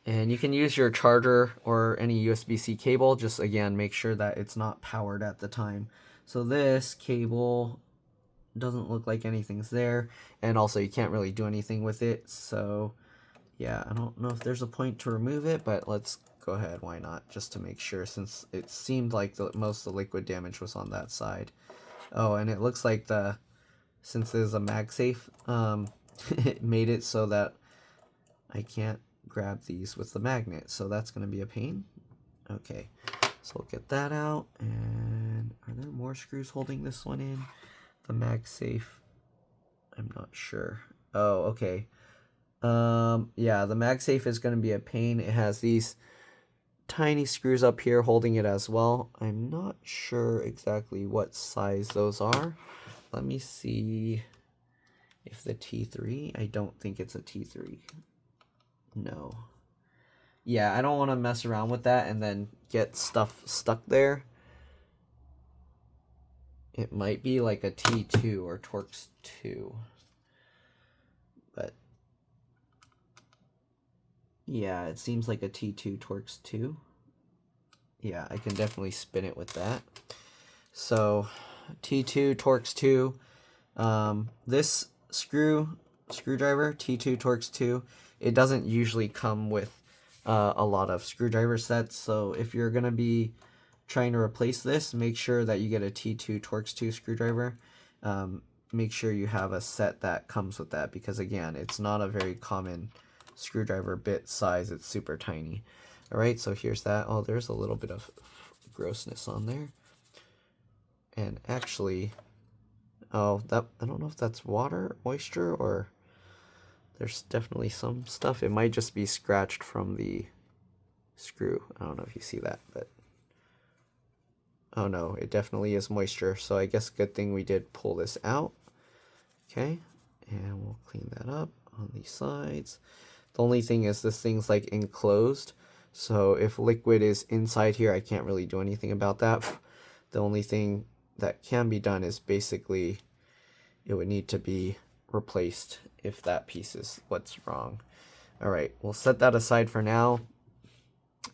And you can use your charger or any USB-C cable. Just again, make sure that it's not powered at the time. So this cable doesn't look like anything's there. And also you can't really do anything with it. So yeah, I don't know if there's a point to remove it, but let's go ahead. Why not? Just to make sure, since it seemed like most of the liquid damage was on that side. Oh, and it looks like since there's a MagSafe, it made it so that I can't grab these with the magnet. So that's going to be a pain. Okay, so we'll get that out. And are there more screws holding this one in? The MagSafe, I'm not sure. Oh, okay. Yeah, the MagSafe is going to be a pain. It has these tiny screws up here holding it as well. I'm not sure exactly what size those are. Let me see if the T3, I don't think it's a T3. No. Yeah, I don't want to mess around with that and then get stuff stuck there. It might be like a T2 or Torx 2. But yeah, it seems like a T2 Torx 2. Yeah, I can definitely spin it with that. So T2 Torx 2. This screwdriver, T2 Torx 2, it doesn't usually come with a lot of screwdriver sets. So if you're going to be trying to replace this, make sure that you get a T2 Torx 2 screwdriver. Make sure you have a set that comes with that because, again, it's not a very common screwdriver bit size. It's super tiny. All right, so here's that. Oh, there's a little bit of grossness on there. And actually, oh, that I don't know if that's water, moisture, or there's definitely some stuff. It might just be scratched from the screw. I don't know if you see that, but oh no, it definitely is moisture. So I guess good thing we did pull this out. Okay, and we'll clean that up on these sides. The only thing is this thing's like enclosed. So if liquid is inside here, I can't really do anything about that. The only thing that can be done is basically it would need to be replaced if that piece is what's wrong. All right, we'll set that aside for now.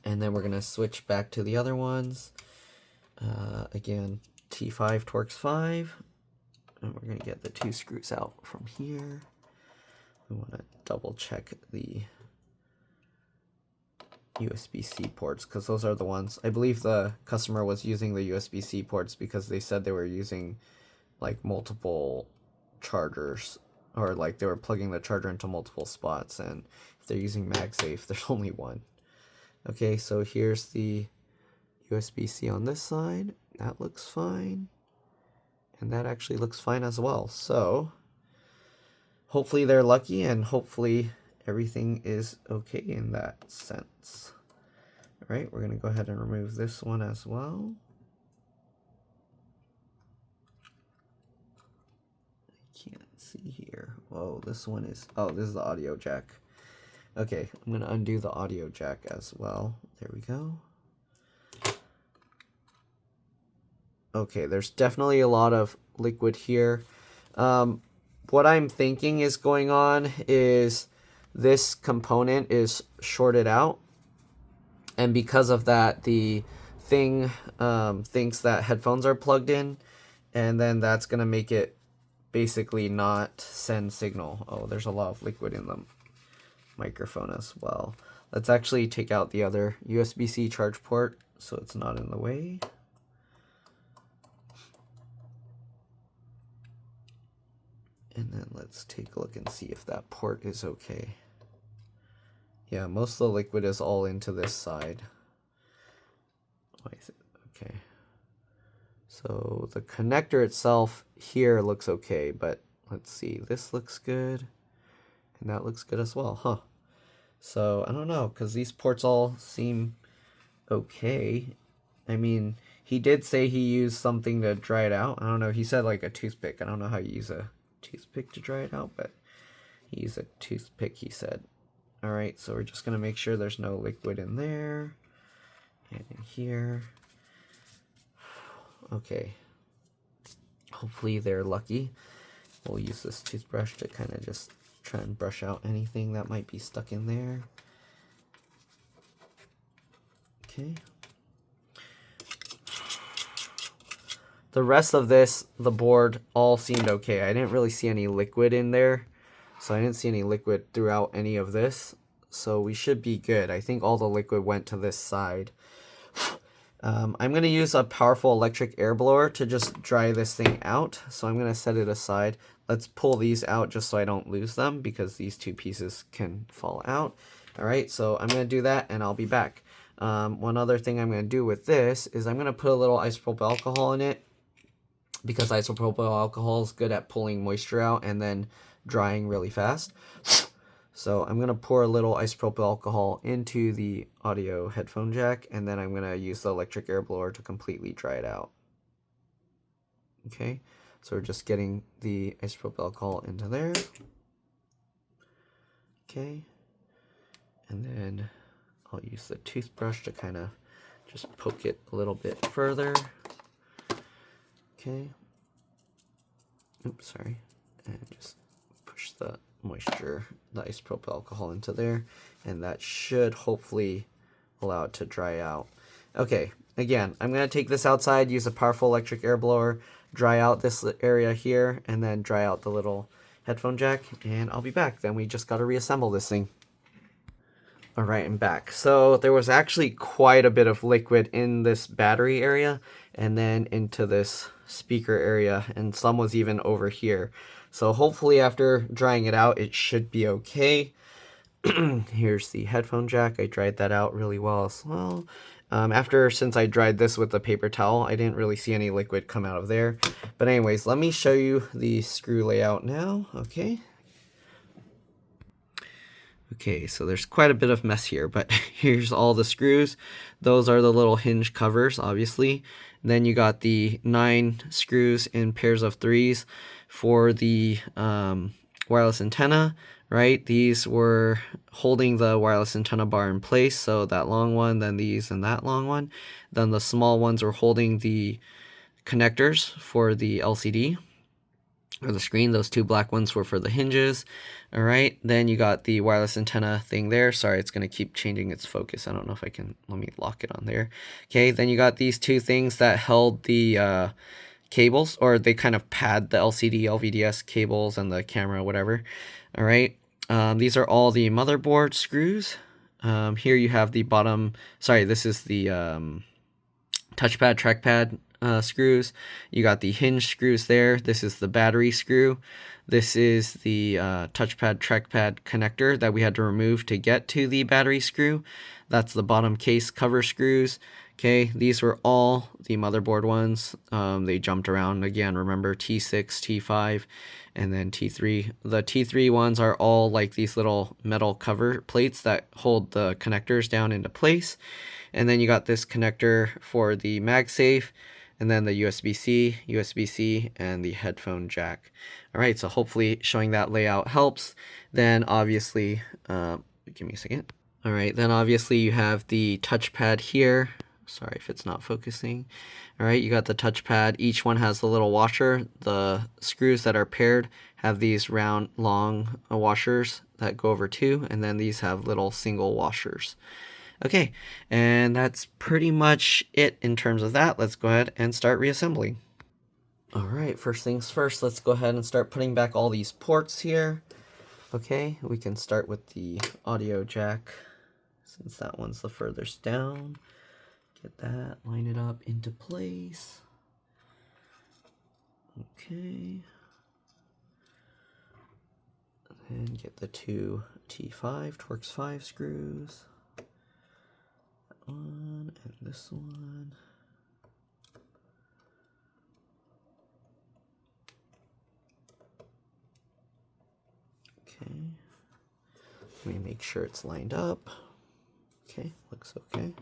And then we're going to switch back to the other ones. Again, T5 Torx 5. And we're going to get the 2 screws out from here. We want to double check the USB-C ports, because those are the ones. I believe the customer was using the USB-C ports because they said they were using like multiple chargers, or like they were plugging the charger into multiple spots, and if they're using MagSafe, there's only one. Okay, so here's the USB-C on this side. That looks fine. And that actually looks fine as well. So hopefully they're lucky, and hopefully everything is okay in that sense. All right, we're going to go ahead and remove this one as well. I can't see here. Whoa, this one is, oh, this is the audio jack. Okay, I'm going to undo the audio jack as well. There we go. Okay, there's definitely a lot of liquid here. What I'm thinking is going on is this component is shorted out, and because of that, the thing thinks that headphones are plugged in, and then that's going to make it basically not send signal. Oh, there's a lot of liquid in the microphone as well. Let's actually take out the other USB-C charge port so it's not in the way. And then let's take a look and see if that port is okay. Yeah, most of the liquid is all into this side. Why is it? Okay. So the connector itself here looks okay, but let's see. This looks good. And that looks good as well, huh? So I don't know, because these ports all seem okay. I mean, he did say he used something to dry it out. I don't know. He said like a toothpick. I don't know how you use a toothpick to dry it out, but he used a toothpick, he said. All right, so we're just going to make sure there's no liquid in there and in here. Okay. Hopefully they're lucky. We'll use this toothbrush to kind of just try and brush out anything that might be stuck in there. Okay. The rest of this, the board, all seemed okay. I didn't really see any liquid in there. So I didn't see any liquid throughout any of this. So we should be good. I think all the liquid went to this side. I'm going to use a powerful electric air blower to just dry this thing out. So I'm going to set it aside. Let's pull these out just so I don't lose them, because these two pieces can fall out. All right, so I'm going to do that and I'll be back. One other thing I'm going to do with this is I'm going to put a little isopropyl alcohol in it, because isopropyl alcohol is good at pulling moisture out and then drying really fast. So I'm going to pour a little isopropyl alcohol into the audio headphone jack, and then I'm going to use the electric air blower to completely dry it out. Okay, so we're just getting the isopropyl alcohol into there. Okay, and then I'll use the toothbrush to kind of just poke it a little bit further. Okay. Oops, sorry. And just push the moisture, the isopropyl alcohol into there, and that should hopefully allow it to dry out. Okay, again, I'm going to take this outside, use a powerful electric air blower, dry out this area here, and then dry out the little headphone jack, and I'll be back. Then we just got to reassemble this thing. Alright, I'm back. So there was actually quite a bit of liquid in this battery area, and then into this speaker area, and some was even over here. So hopefully after drying it out, it should be okay. Here's the headphone jack. I dried that out really well as well. Since I dried this with a paper towel, I didn't really see any liquid come out of there. But anyways, let me show you the screw layout now. Okay, so there's quite a bit of mess here, but here's all the screws. Those are the little hinge covers, obviously. And then you got the 9 screws in pairs of 3s for the wireless antenna, right? These were holding the wireless antenna bar in place, so that long one, then these and that long one. Then the small ones were holding the connectors for the LCD. or the screen. Those two black ones were for the hinges. All right, then you got the wireless antenna thing there. Sorry, it's going to keep changing its focus. I don't know if I can, let me lock it on there. Okay, then you got these two things that held the cables, or they kind of pad the LCD, LVDS cables and the camera, whatever. All right, these are all the motherboard screws. Here you have the bottom, sorry, this is the touchpad, trackpad screws. You got the hinge screws there. This is the battery screw. This is the touchpad, trackpad connector that we had to remove to get to the battery screw. That's the bottom case cover screws. Okay, these were all the motherboard ones. They jumped around again. Remember T6, T5, and then T3. The T3 ones are all like these little metal cover plates that hold the connectors down into place. And then you got this connector for the MagSafe, and then the USB-C, USB-C, and the headphone jack. All right, so hopefully showing that layout helps. Then obviously, give me a second. All right, then obviously you have the touchpad here. Sorry if it's not focusing. All right, you got the touchpad. Each one has the little washer. The screws that are paired have these round, long washers that go over two, and then these have little single washers. Okay, and that's pretty much it in terms of that. Let's go ahead and start reassembling. All right, first things first, let's go ahead and start putting back all these ports here. Okay, we can start with the audio jack, since that one's the furthest down. Get that, line it up into place. Okay. And get the two T5, Torx 5 screws. That one and this one. Okay. Let me make sure it's lined up. Okay, looks okay.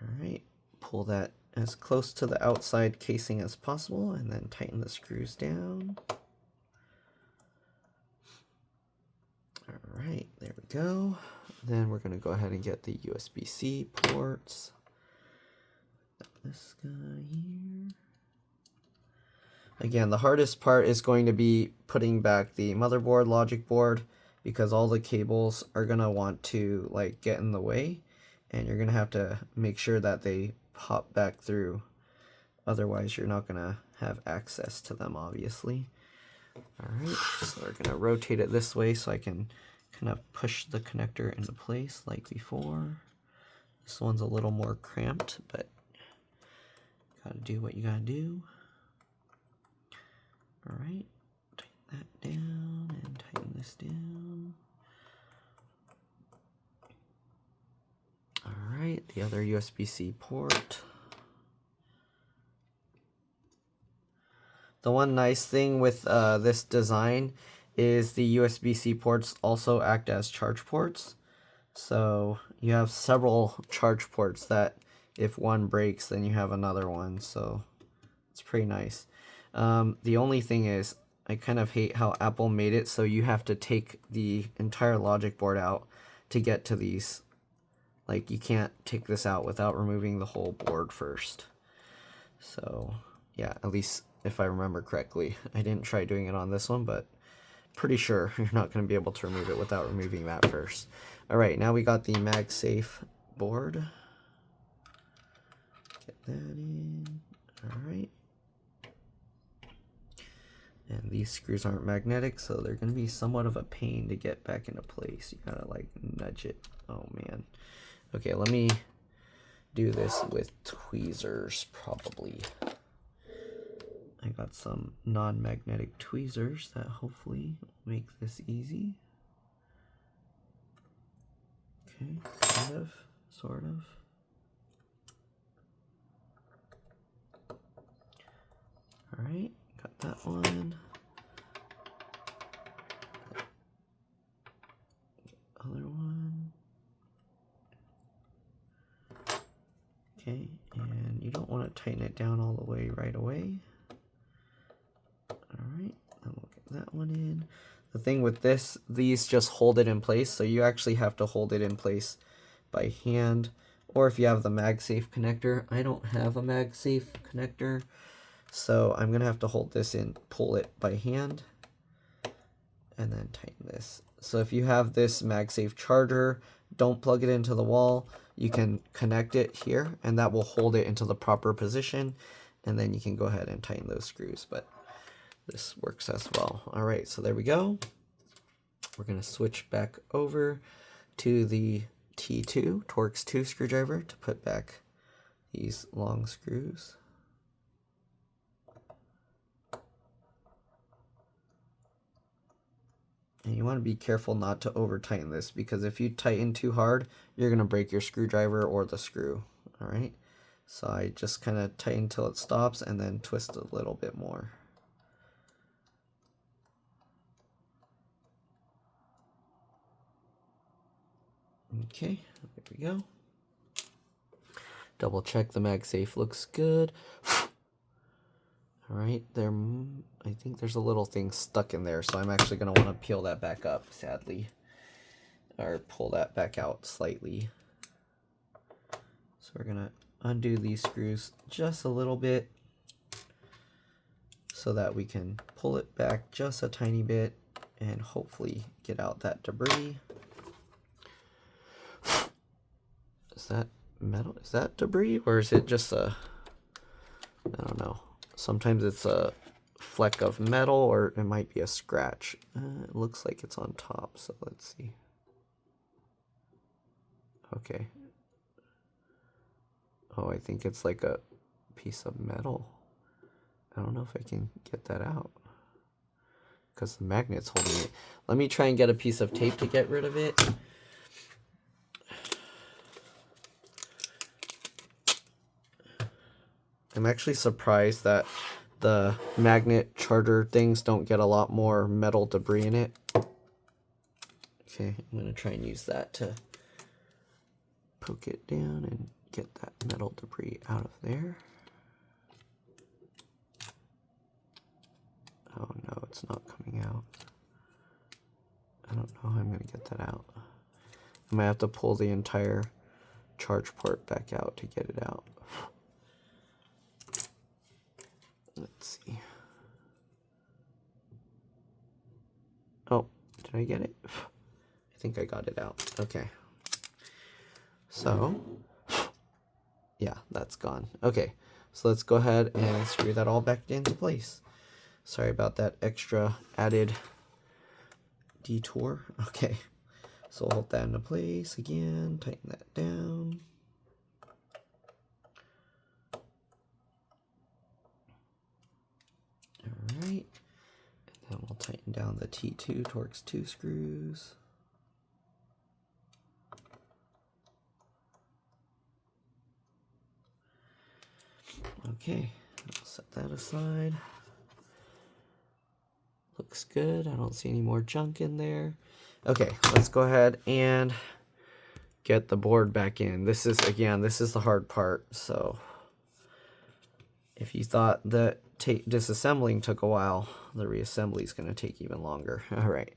Alright, pull that as close to the outside casing as possible and then tighten the screws down. Alright, there we go. Then we're going to go ahead and get the USB-C ports. This guy here. Again, the hardest part is going to be putting back the motherboard, logic board, because all the cables are going to want to like get in the way. And you're going to have to make sure that they pop back through. Otherwise, you're not going to have access to them, obviously. Alright, so we're going to rotate it this way so I can kind of push the connector into place like before. This one's a little more cramped, but gotta do what you gotta do. Alright, tighten that down and tighten this down. Alright, the other USB-C port. The one nice thing with this design is the USB-C ports also act as charge ports. So you have several charge ports that if one breaks, then you have another one. So it's pretty nice. The only thing is, I kind of hate how Apple made it so you have to take the entire logic board out to get to these. Like, you can't take this out without removing the whole board first. So yeah, at least if I remember correctly. I didn't try doing it on this one, but pretty sure you're not going to be able to remove it without removing that first. Alright, now we got the MagSafe board. Get that in. Alright. And these screws aren't magnetic, so they're going to be somewhat of a pain to get back into place. You gotta like nudge it. Oh man. Okay, let me do this with tweezers probably. I got some non-magnetic tweezers that hopefully make this easy. Okay, kind of, sort of. Alright, got that one. Other one. Okay, and you don't want to tighten it down all the way right away. Alright, then we'll get that one in. The thing with this, these just hold it in place, so you actually have to hold it in place by hand. Or if you have the MagSafe connector. I don't have a MagSafe connector, So I'm gonna have to hold this in, pull it by hand, and then tighten this. So if you have this MagSafe charger, don't plug it into the wall. You can connect it here, and that will hold it into the proper position, and then you can go ahead and tighten those screws, but this works as well. All right, so there we go. We're gonna switch back over to the T2, Torx 2 screwdriver to put back these long screws. And you want to be careful not to over tighten this, because if you tighten too hard, you're going to break your screwdriver or the screw. All right. So I just kind of tighten till it stops and then twist a little bit more. Okay, there we go. Double check the MagSafe looks good. All right, I think there's a little thing stuck in there, so I'm actually going to want to peel that back up, sadly, or pull that back out slightly. So we're going to undo these screws just a little bit so that we can pull it back just a tiny bit and hopefully get out that debris. Is that metal? Is that debris, or is it just a, I don't know. Sometimes it's a fleck of metal, or it might be a scratch. It looks like it's on top, so let's see. Okay. Oh, I think it's like a piece of metal. I don't know if I can get that out because the magnet's holding it. Let me try and get a piece of tape to get rid of it. I'm actually surprised that the magnet charger things don't get a lot more metal debris in it. Okay, I'm going to try and use that to poke it down and get that metal debris out of there. Oh no, it's not coming out. I don't know how I'm going to get that out. I might have to pull the entire charge port back out to get it out. Let's see. Oh, did I get it? I think I got it out. Okay. So, yeah, that's gone. Okay, so let's go ahead and screw that all back into place. Sorry about that extra added detour. Okay, so hold that into place again, tighten that down. Alright, and then we'll tighten down the T2 Torx 2 screws. Okay, I'll set that aside. Looks good. I don't see any more junk in there. Okay, let's go ahead and get the board back in. This is, again, this is the hard part. So if you thought that disassembling took a while, the reassembly is going to take even longer. All right.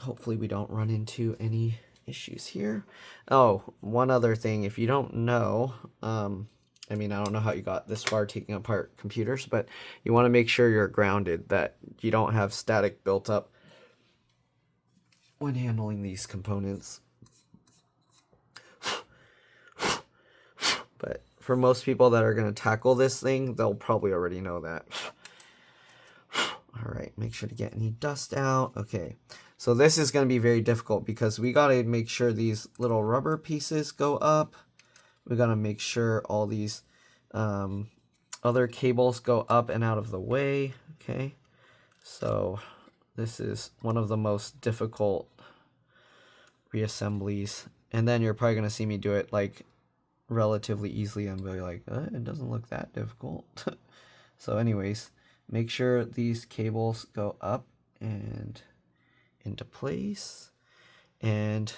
Hopefully we don't run into any issues here. Oh, one other thing, if you don't know, I mean, I don't know how you got this far taking apart computers, but you want to make sure you're grounded, that you don't have static built up when handling these components. But for most people that are going to tackle this thing, they'll probably already know that. All right, make sure to get any dust out. Okay, so this is going to be very difficult because we got to make sure these little rubber pieces go up. We got to make sure all these other cables go up and out of the way. Okay, so this is one of the most difficult reassemblies, and then you're probably going to see me do it like relatively easily and be like, it doesn't look that difficult. So anyways, make sure these cables go up and into place. And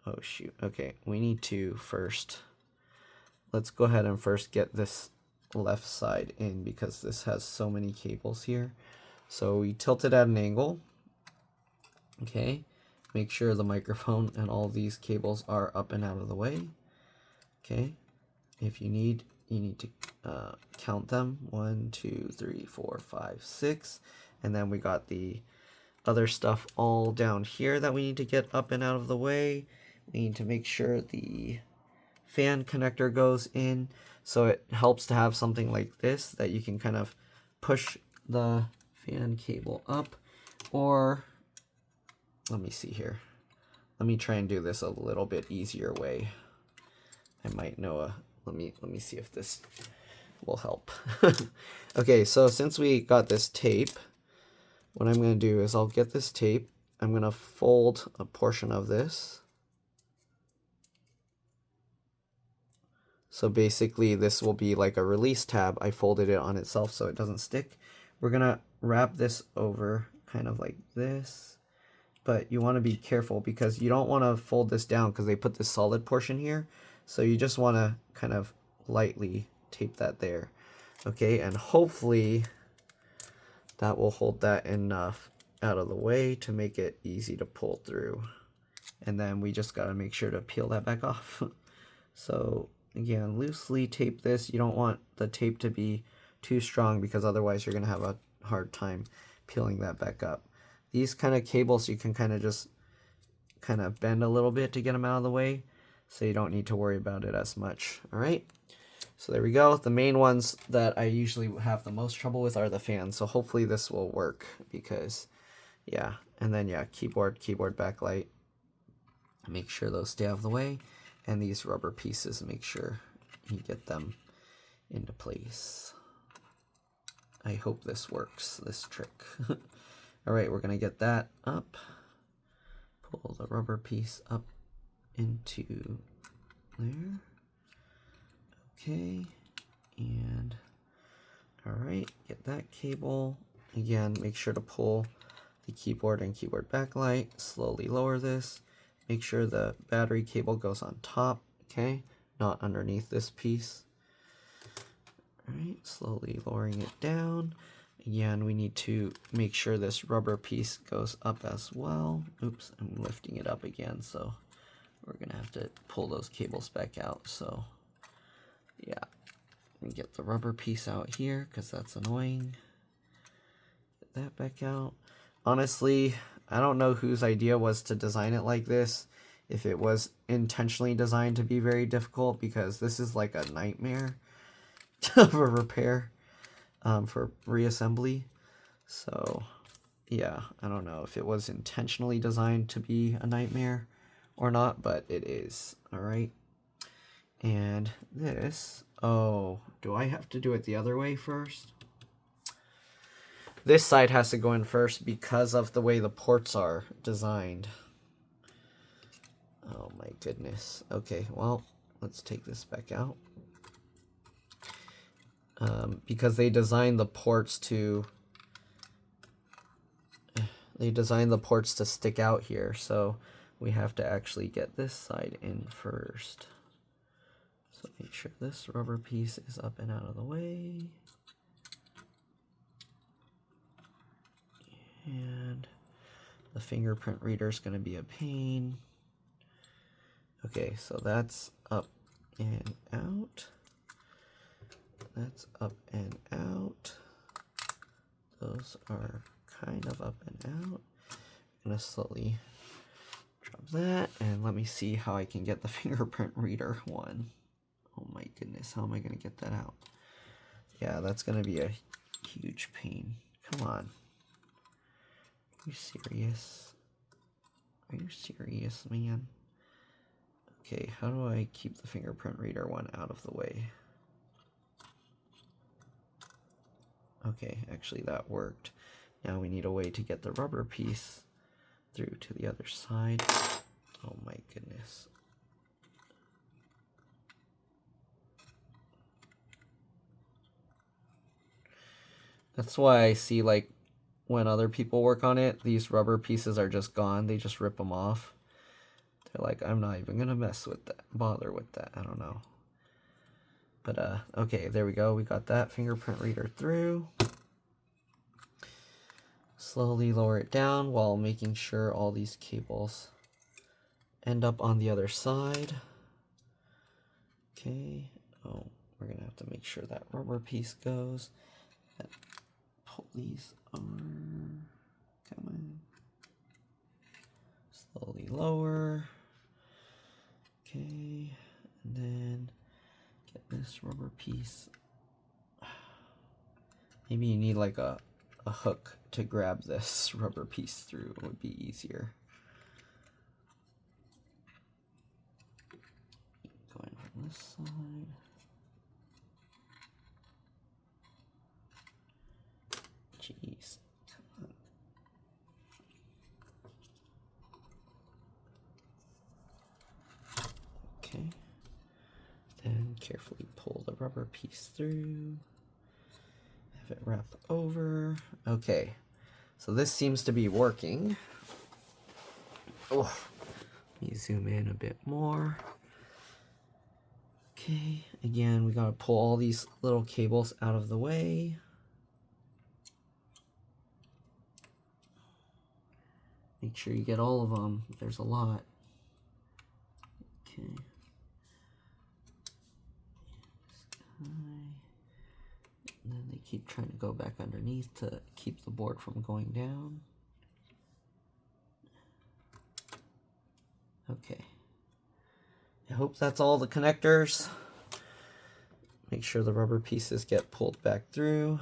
oh shoot, okay, we need to first, let's go ahead and first get this left side in because this has so many cables here. So we tilt it at an angle. Okay, make sure the microphone and all these cables are up and out of the way. Okay, if you need, you need to count them. 1, 2, 3, 4, 5, 6. And then we got the other stuff all down here that we need to get up and out of the way. We need to make sure the fan connector goes in. So it helps to have something like this that you can kind of push the fan cable up. Or, let me see here. Let me try and do this a little bit easier way. I might know let me see if this will help. Okay, so since we got this tape, what I'm going to do is I'll get this tape. I'm going to fold a portion of this. So basically this will be like a release tab. I folded it on itself so it doesn't stick. We're going to wrap this over kind of like this. But you want to be careful because you don't want to fold this down because they put this solid portion here. So you just want to kind of lightly tape that there. Okay, and hopefully that will hold that enough out of the way to make it easy to pull through. And then we just got to make sure to peel that back off. So again, loosely tape this. You don't want the tape to be too strong because otherwise you're going to have a hard time peeling that back up. These kind of cables you can kind of just kind of bend a little bit to get them out of the way, so you don't need to worry about it as much. All right, so there we go. The main ones that I usually have the most trouble with are the fans, so hopefully this will work because, yeah. And then, yeah, keyboard backlight. Make sure those stay out of the way. And these rubber pieces, make sure you get them into place. I hope this works, this trick. All right, we're going to get that up. Pull the rubber piece up into there. Okay, and all right, get that cable. Again, make sure to pull the keyboard and keyboard backlight. Slowly lower this. Make sure the battery cable goes on top, okay? Not underneath this piece. All right, slowly lowering it down. Again, we need to make sure this rubber piece goes up as well. Oops, I'm lifting it up again, so we're gonna have to pull those cables back out. So yeah, let me get the rubber piece out here because that's annoying. Get that back out. Honestly, I don't know whose idea was to design it like this. If it was intentionally designed to be very difficult, because this is like a nightmare of a repair. For reassembly. So yeah, I don't know if it was intentionally designed to be a nightmare or not, but it is. All right, and this, oh, do I have to do it the other way first? This side has to go in first because of the way the ports are designed. Oh my goodness. Okay, well, let's take this back out. Because they designed the ports to stick out here, so we have to actually get this side in first. So make sure this rubber piece is up and out of the way. And the fingerprint reader is going to be a pain. Okay, so that's up and out. That's up and out. Those are kind of up and out. I'm going to slowly drop that, and let me see how I can get the fingerprint reader one. Oh my goodness, how am I going to get that out? Yeah, that's going to be a huge pain. Come on. Are you serious? Are you serious, man? Okay, how do I keep the fingerprint reader one out of the way? Okay, actually that worked. Now we need a way to get the rubber piece through to the other side. Oh my goodness. That's why I see, like, when other people work on it, these rubber pieces are just gone. They just rip them off. They're like, I'm not even gonna mess with that, bother with that. I don't know. But okay, there we go. We got that fingerprint reader through. Slowly lower it down while making sure all these cables end up on the other side. Okay. Oh we're gonna have to make sure that rubber piece goes. Pull these over. Come on. Slowly lower. Okay, and then get this rubber piece. Maybe you need like a hook to grab this rubber piece through. It would be easier. Going from this side. Jeez, come on. Okay. Then carefully pull the rubber piece through. Have it wrap over. Okay. So this seems to be working. Oh, let me zoom in a bit more. Okay, again, we gotta pull all these little cables out of the way. Make sure you get all of them. There's a lot. Okay. And then they keep trying to go back underneath to keep the board from going down. Okay. I hope that's all the connectors. Make sure the rubber pieces get pulled back through.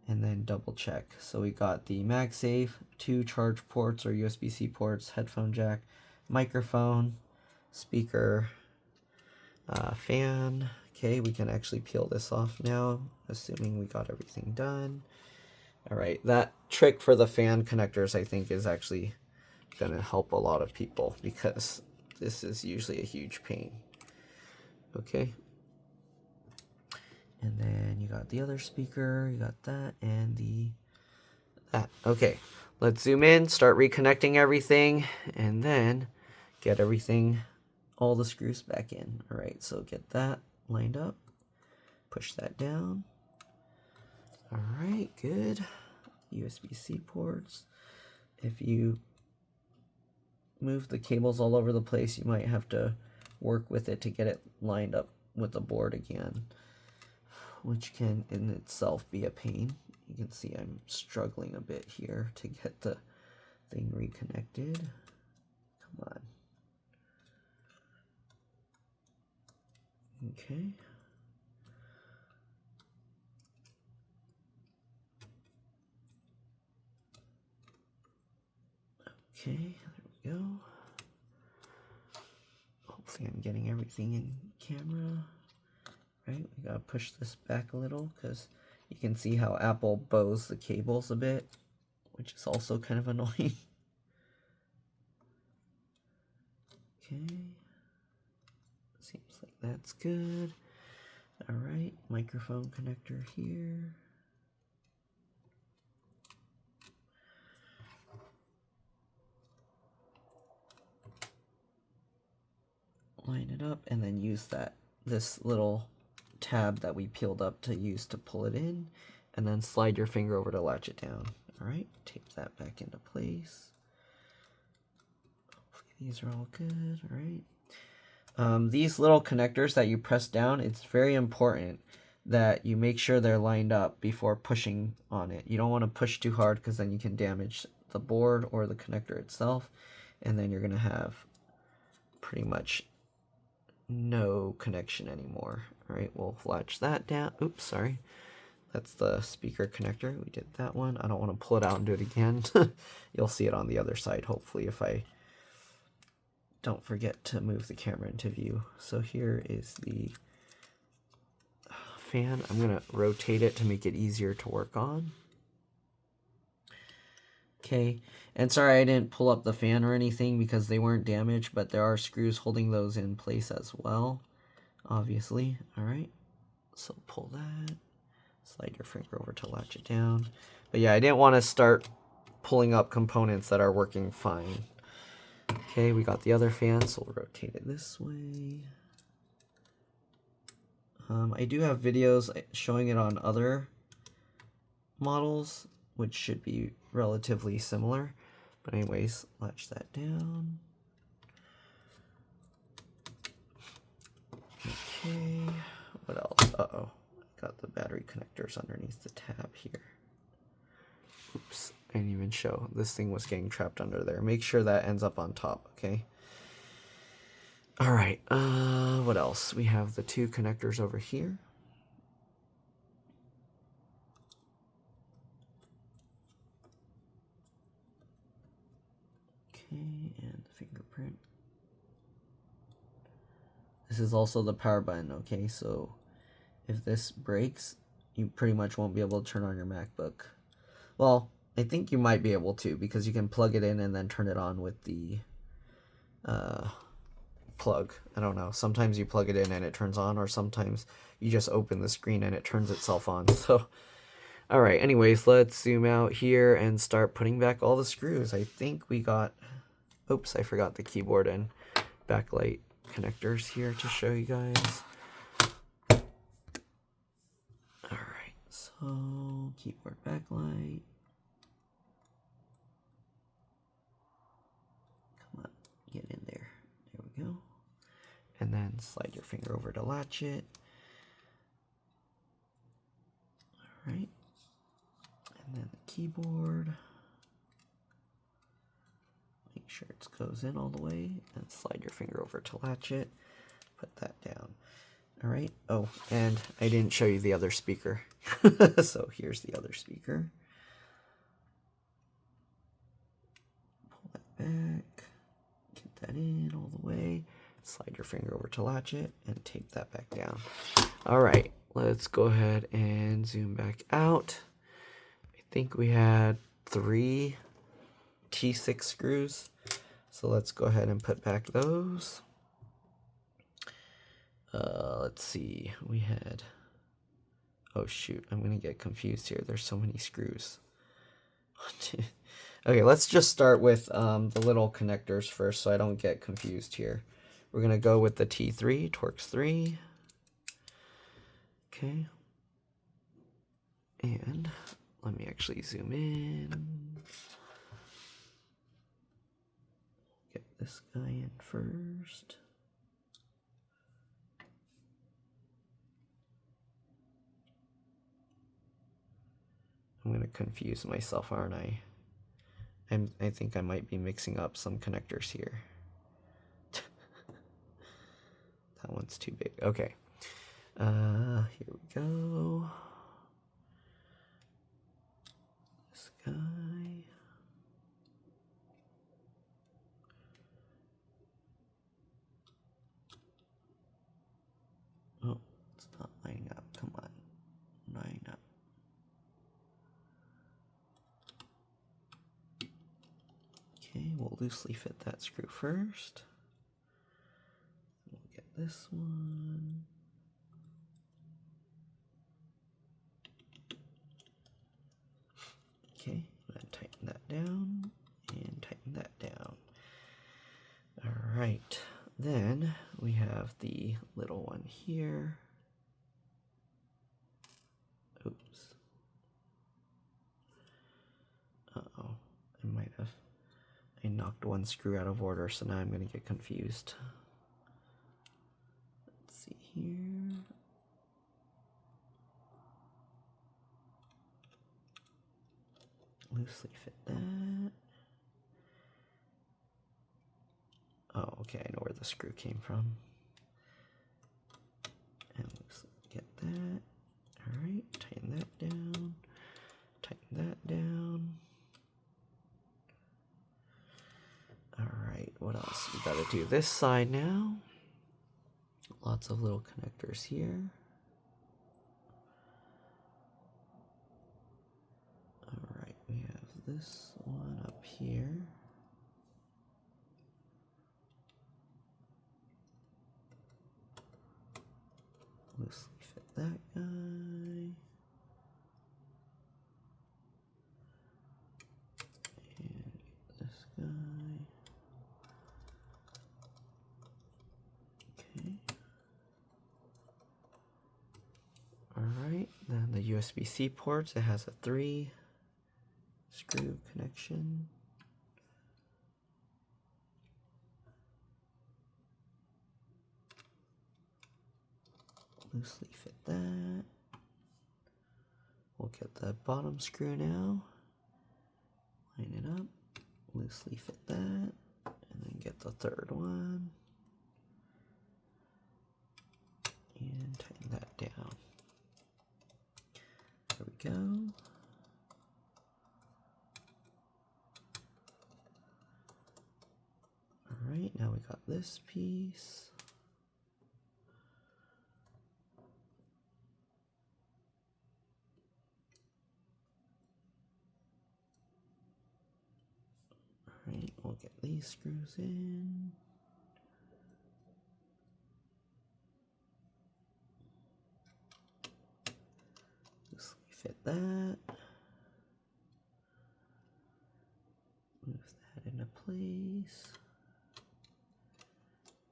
And then double check. So we got the MagSafe, 2 charge ports or USB-C ports, headphone jack, microphone, speaker, fan. Okay, we can actually peel this off now, assuming we got everything done. All right, that trick for the fan connectors, I think, is actually gonna help a lot of people because this is usually a huge pain. Okay. And then you got the other speaker, you got that, and that. Okay, let's zoom in, start reconnecting everything, and then get everything, all the screws back in. All right, so get that lined up, push that down. All right, good. USB-C ports. If you move the cables all over the place, you might have to work with it to get it lined up with the board again, which can in itself be a pain. You can see I'm struggling a bit here to get the thing reconnected. Come on. Okay. Okay, there we go. Hopefully I'm getting everything in camera. Right, we gotta push this back a little because you can see how Apple bows the cables a bit, which is also kind of annoying. Okay, seems like that's good. All right, microphone connector here. Line it up and then use this little tab that we peeled up to use to pull it in, and then slide your finger over to latch it down. All right, tape that back into place. Hopefully these are all good. All right. These little connectors that you press down, it's very important that you make sure they're lined up before pushing on it. You don't want to push too hard because then you can damage the board or the connector itself, and then you're going to have pretty much no connection anymore. All right, we'll latch that down. Oops, sorry. That's the speaker connector. We did that one. I don't want to pull it out and do it again. You'll see it on the other side, hopefully, if I don't forget to move the camera into view. So here is the fan. I'm going to rotate it to make it easier to work on. Okay, and sorry I didn't pull up the fan or anything because they weren't damaged, but there are screws holding those in place as well, obviously. All right, so pull that, slide your finger over to latch it down. But yeah, I didn't want to start pulling up components that are working fine. Okay, we got the other fan, so we'll rotate it this way. I do have videos showing it on other models, which should be relatively similar. But anyways, latch that down. Okay, what else? Uh-oh. Got the battery connectors underneath the tab here. Oops, I didn't even show. This thing was getting trapped under there. Make sure that ends up on top, okay? All right, what else? We have the two connectors over here. Okay, and the fingerprint. This is also the power button, okay? So if this breaks, you pretty much won't be able to turn on your MacBook. Well, I think you might be able to, because you can plug it in and then turn it on with the plug. I don't know. Sometimes you plug it in and it turns on, or sometimes you just open the screen and it turns itself on. So, all right. Anyways, let's zoom out here and start putting back all the screws. I think we got, oops, I forgot the keyboard and backlight connectors here to show you guys. All right. So, keyboard backlight. Come on, get in there. There we go. And then slide your finger over to latch it. All right. And then the keyboard. Make sure it goes in all the way and slide your finger over to latch it. Put that down. All right. Oh, and I didn't show you the other speaker. So here's the other speaker. Pull that back. Get that in all the way. Slide your finger over to latch it and tape that back down. All right, let's go ahead and zoom back out. I think we had 3 T6 screws. So let's go ahead and put back those. Let's see, we had, oh shoot, I'm gonna get confused here. There's so many screws. Okay, let's just start with the little connectors first so I don't get confused here. We're going to go with the T3, Torx 3. Okay. And let me actually zoom in. Get this guy in first. I'm going to confuse myself, aren't I? I think I might be mixing up some connectors here. That one's too big. Okay. Here we go. This guy. Oh, it's not lining up. Come on. Line up. Okay, we'll loosely fit that screw first. We'll get this one. Okay, then tighten that down and tighten that down. All right, then we have the little one here. Oops. Uh-oh, I knocked one screw out of order, so now I'm going to get confused. Let's see here. Loosely fit that. Oh, okay, I know where the screw came from. And loosely get that. Alright, tighten that down. Tighten that down. Alright, what else? We gotta do this side now. Lots of little connectors here. Alright, we have this one up here. Loosely fit that guy. And this guy. Okay. Alright, then the USB-C ports, it has a 3 screw connection. loosely fit that. We'll get the bottom screw now. Line it up, loosely fit that, and then get the third one. And tighten that down. There we go. Alright, now we got this piece. Alright, we'll get these screws in. Loosely fit that. Move that into place.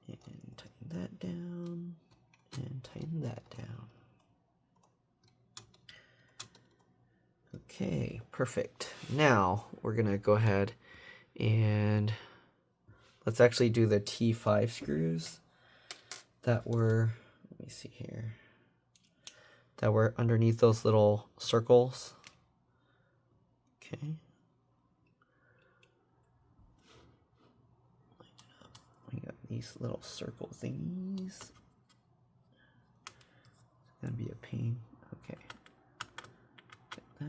And tighten that down. And tighten that down. Okay, perfect. Now we're going to go ahead and let's actually do the T5 screws that were, let me see here, that were underneath those little circles. Okay. We got these little circle thingies. It's gonna be a pain. Okay. Get that.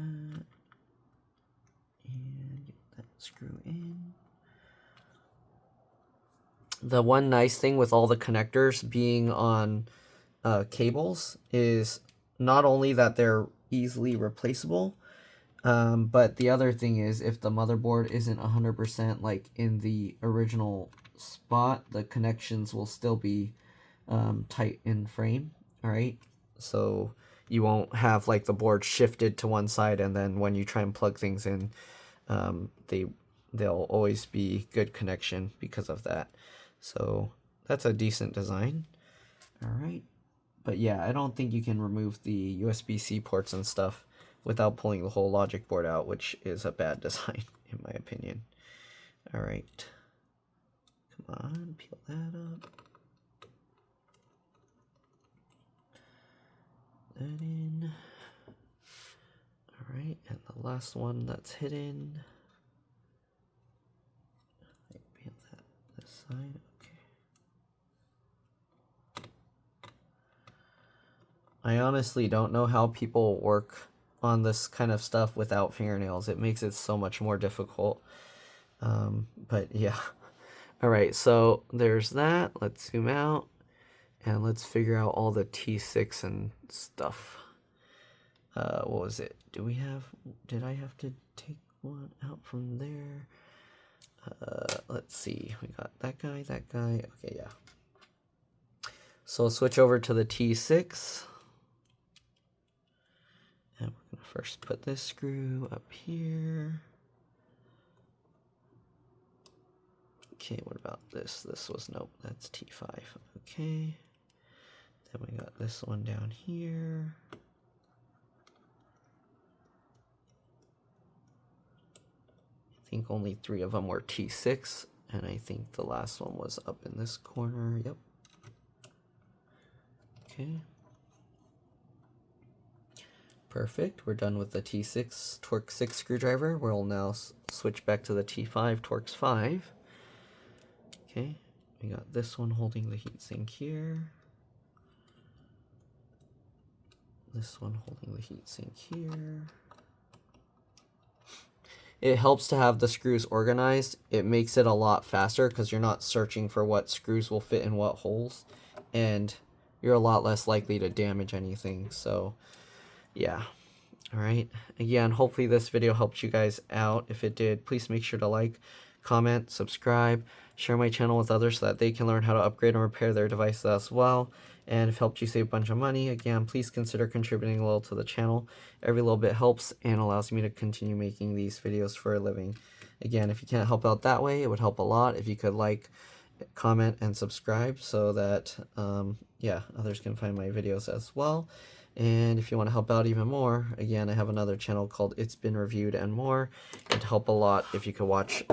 And get that screw in. The one nice thing with all the connectors being on cables is not only that they're easily replaceable, but the other thing is if the motherboard isn't 100% like in the original spot, the connections will still be tight in frame. All right, so you won't have like the board shifted to one side and then when you try and plug things in, they'll always be good connection because of that. So that's a decent design. All right, but yeah, I don't think you can remove the USB-C ports and stuff without pulling the whole logic board out, which is a bad design in my opinion. All right, come on, peel that up. That in. All right, and the last one that's hidden. Peel that this side. I honestly don't know how people work on this kind of stuff without fingernails. It makes it so much more difficult. But yeah. All right, so there's that. Let's zoom out and let's figure out all the T6 and stuff. What was it? Did I have to take one out from there? Let's see. We got that guy. Okay, yeah. So we'll switch over to the T6. And we're going to first put this screw up here. Okay, what about this? This was, nope, that's T5. Okay. Then we got this one down here. I think only 3 of them were T6. And I think the last one was up in this corner. Yep. Okay. Perfect. We're done with the T6 Torx 6 screwdriver. We'll now switch back to the T5 Torx 5. Okay, we got this one holding the heatsink here. This one holding the heatsink here. It helps to have the screws organized. It makes it a lot faster because you're not searching for what screws will fit in what holes. And you're a lot less likely to damage anything. So yeah. All right. Again, hopefully this video helped you guys out. If it did, please make sure to like, comment, subscribe, share my channel with others so that they can learn how to upgrade and repair their devices as well. And if it helped you save a bunch of money, again, please consider contributing a little to the channel. Every little bit helps and allows me to continue making these videos for a living. Again, if you can't help out that way, it would help a lot if you could like, comment, and subscribe so that, yeah, others can find my videos as well. And if you want to help out even more, again, I have another channel called It's Been Reviewed and More. It'd help a lot if you could watch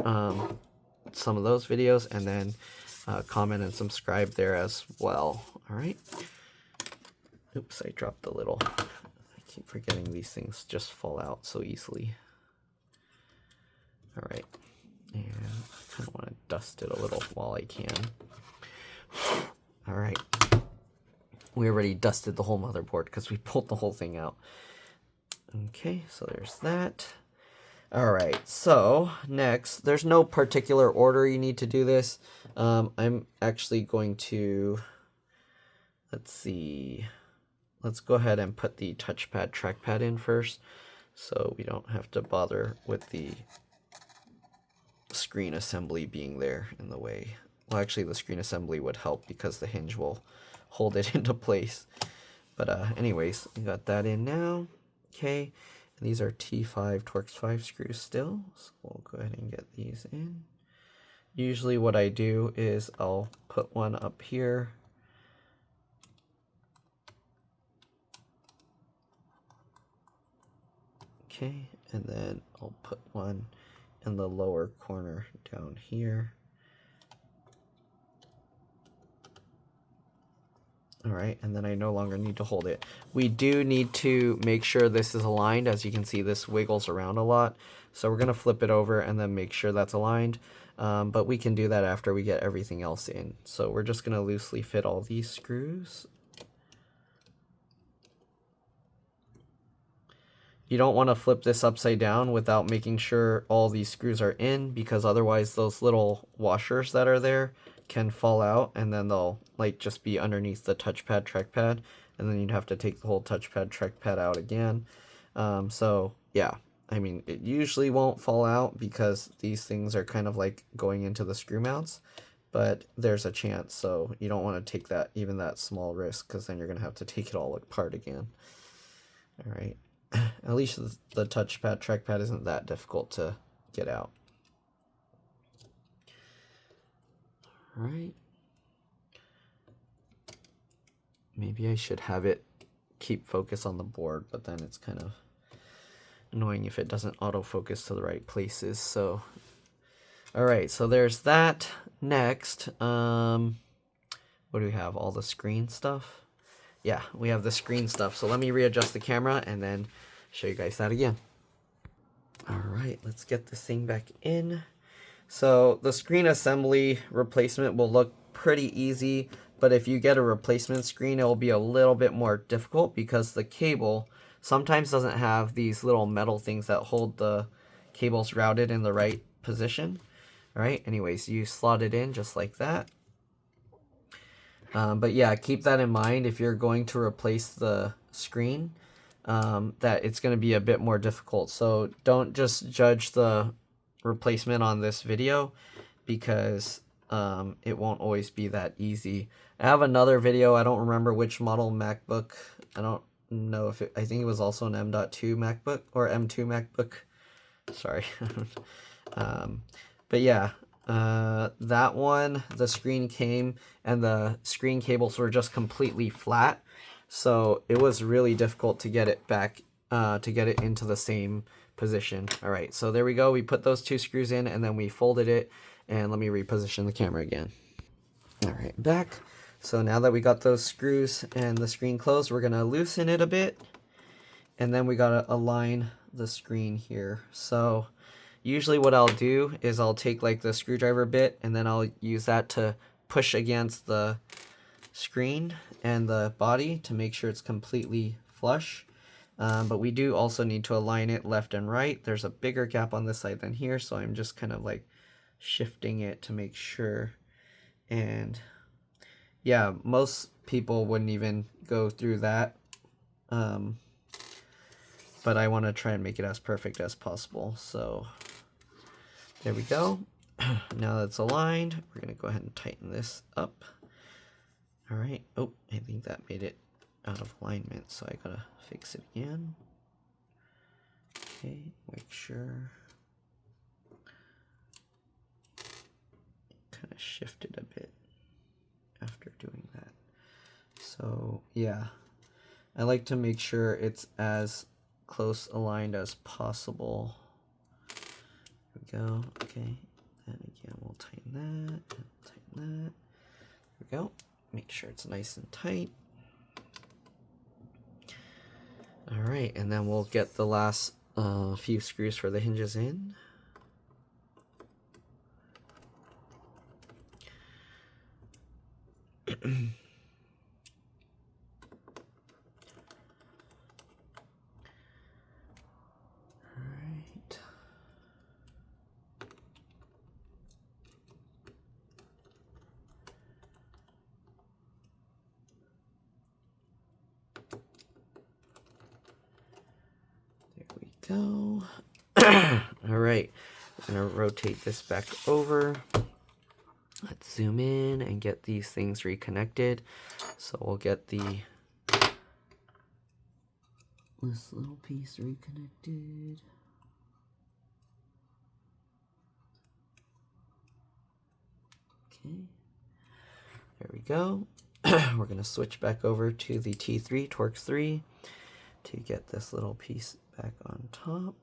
some of those videos and then comment and subscribe there as well. All right. Oops, I dropped the little. I keep forgetting these things just fall out so easily. All right, and I kind of want to dust it a little while I can. All right, we already dusted the whole motherboard because we pulled the whole thing out. Okay, so there's that. All right, so next, there's no particular order you need to do this. I'm actually going to, let's see, let's go ahead and put the touchpad trackpad in first so we don't have to bother with the screen assembly being there in the way. Well, actually the screen assembly would help because the hinge will hold it into place. But anyways, we got that in now. Okay, and these are T5 Torx 5 screws still, so we'll go ahead and get these in. Usually what I do is I'll put one up here. Okay, and then I'll put one in the lower corner down here. All right, and then I no longer need to hold it. We do need to make sure this is aligned. As you can see, this wiggles around a lot. So we're gonna flip it over and then make sure that's aligned. But we can do that after we get everything else in. So we're just gonna loosely fit all these screws. You don't want to flip this upside down without making sure all these screws are in, because otherwise those little washers that are there can fall out and then they'll like just be underneath the touchpad trackpad, and then you'd have to take the whole touchpad trackpad out again. So yeah, I mean, it usually won't fall out because these things are kind of like going into the screw mounts, but there's a chance, so you don't want to take that, even that small risk, because then you're going to have to take it all apart again. All right. At least the touchpad trackpad isn't that difficult to get out. All right. Maybe I should have it keep focus on the board, but then it's kind of annoying if it doesn't autofocus to the right places. So, all right, so there's that. Next, what do we have? All the screen stuff? Yeah, we have the screen stuff. So let me readjust the camera and then show you guys that again. All right, let's get this thing back in. So the screen assembly replacement will look pretty easy, but if you get a replacement screen, it will be a little bit more difficult because the cable sometimes doesn't have these little metal things that hold the cables routed in the right position. All right, anyways, you slot it in just like that. But yeah, keep that in mind if you're going to replace the screen, that it's going to be a bit more difficult. So don't just judge the replacement on this video, because it won't always be that easy. I have another video, I don't remember which model MacBook, I don't know if I think it was also an M.2 MacBook or M2 MacBook, sorry. But yeah, that one, the screen came and the screen cables were just completely flat, so it was really difficult to get it back, to get it into the same position. All right, so there we go. We put those two screws in and then we folded it, and let me reposition the camera again. All right, back. So now that we got those screws and the screen closed, we're gonna loosen it a bit, and then we gotta align the screen here. So usually what I'll do is I'll take like the screwdriver bit and then I'll use that to push against the screen and the body to make sure it's completely flush. But we do also need to align it left and right. There's a bigger gap on this side than here, so I'm just kind of like shifting it to make sure. And yeah, most people wouldn't even go through that. But I want to try and make it as perfect as possible. So there we go. Now that's aligned, we're going to go ahead and tighten this up. All right. Oh, I think that made it out of alignment, so I gotta fix it again. Okay, make sure. Kind of shifted a bit after doing that. So yeah, I like to make sure it's as close aligned as possible. There we go. Okay, and again we'll tighten that, and tighten that. There we go. Make sure it's nice and tight. All right, and then we'll get the last few screws for the hinges in. Go. All right, I'm gonna rotate this back over. Let's zoom in and get these things reconnected. So we'll get this little piece reconnected. Okay, there we go. We're gonna switch back over to the T3 Torx 3 to get this little piece back on top.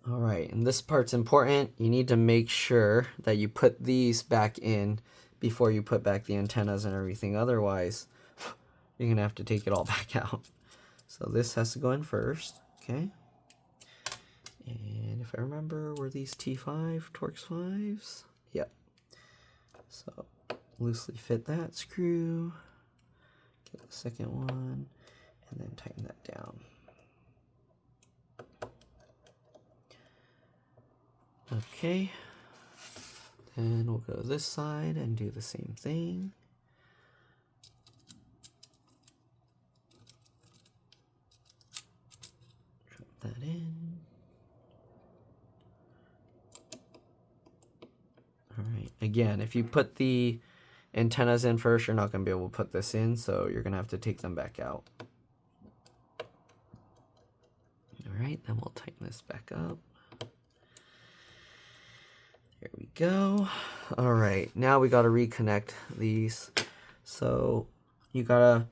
All right, and this part's important. You need to make sure that you put these back in before you put back the antennas and everything. Otherwise, you're gonna have to take it all back out. So this has to go in first, okay? And if I remember, were these T5 Torx 5s? Yep. So loosely fit that screw, get the second one, and then tighten that down. Okay, then we'll go this side and do the same thing. Drop that in. All right, again, if you put the antennas in first, you're not going to be able to put this in, so you're going to have to take them back out. All right, then we'll tighten this back up. There we go. All right, now we got to reconnect these. So you got to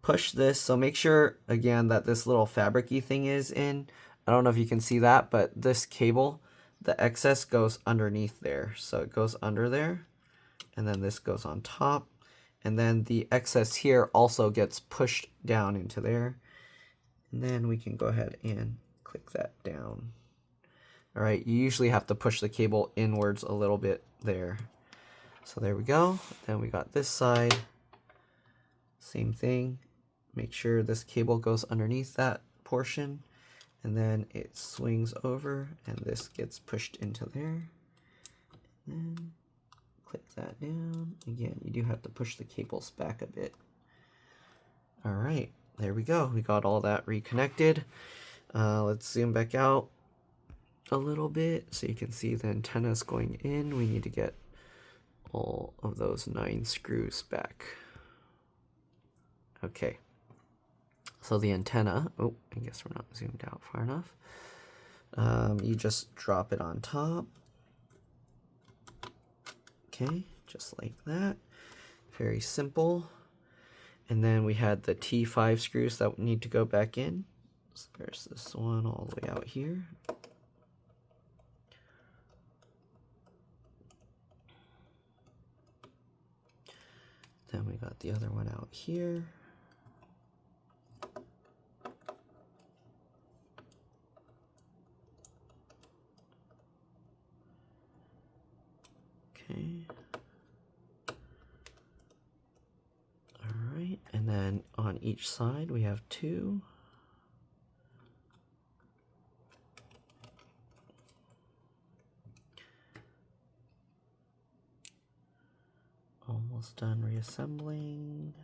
push this. So make sure, again, that this little fabric-y thing is in. I don't know if you can see that, but this cable, the excess goes underneath there. So it goes under there, and then this goes on top. And then the excess here also gets pushed down into there. And then we can go ahead and click that down. All right, you usually have to push the cable inwards a little bit there. So there we go. Then we got this side. Same thing. Make sure this cable goes underneath that portion. And then it swings over and this gets pushed into there. And then click that down. Again, you do have to push the cables back a bit. All right, there we go. We got all that reconnected. Let's zoom back out a little bit so you can see the antennas going in. We need to get all of those 9 screws back. Okay, so the antenna, oh, I guess we're not zoomed out far enough. You just drop it on top. Okay, just like that. Very simple. And then we had the T5 screws that need to go back in. So there's this one all the way out here. Then we got the other one out here. Okay. All right, and then on each side we have 2. Almost done reassembling.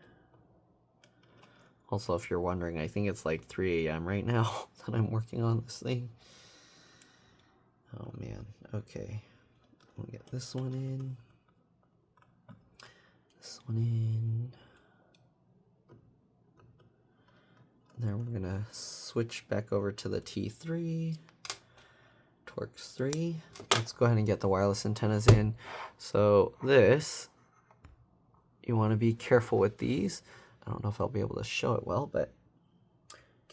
Also, if you're wondering, I think it's like 3 a.m. right now that I'm working on this thing. Oh man, okay. We'll get this one in. This one in. Then we're gonna switch back over to the T3. Torx 3. Let's go ahead and get the wireless antennas in. So this, you want to be careful with these. I don't know if I'll be able to show it well, but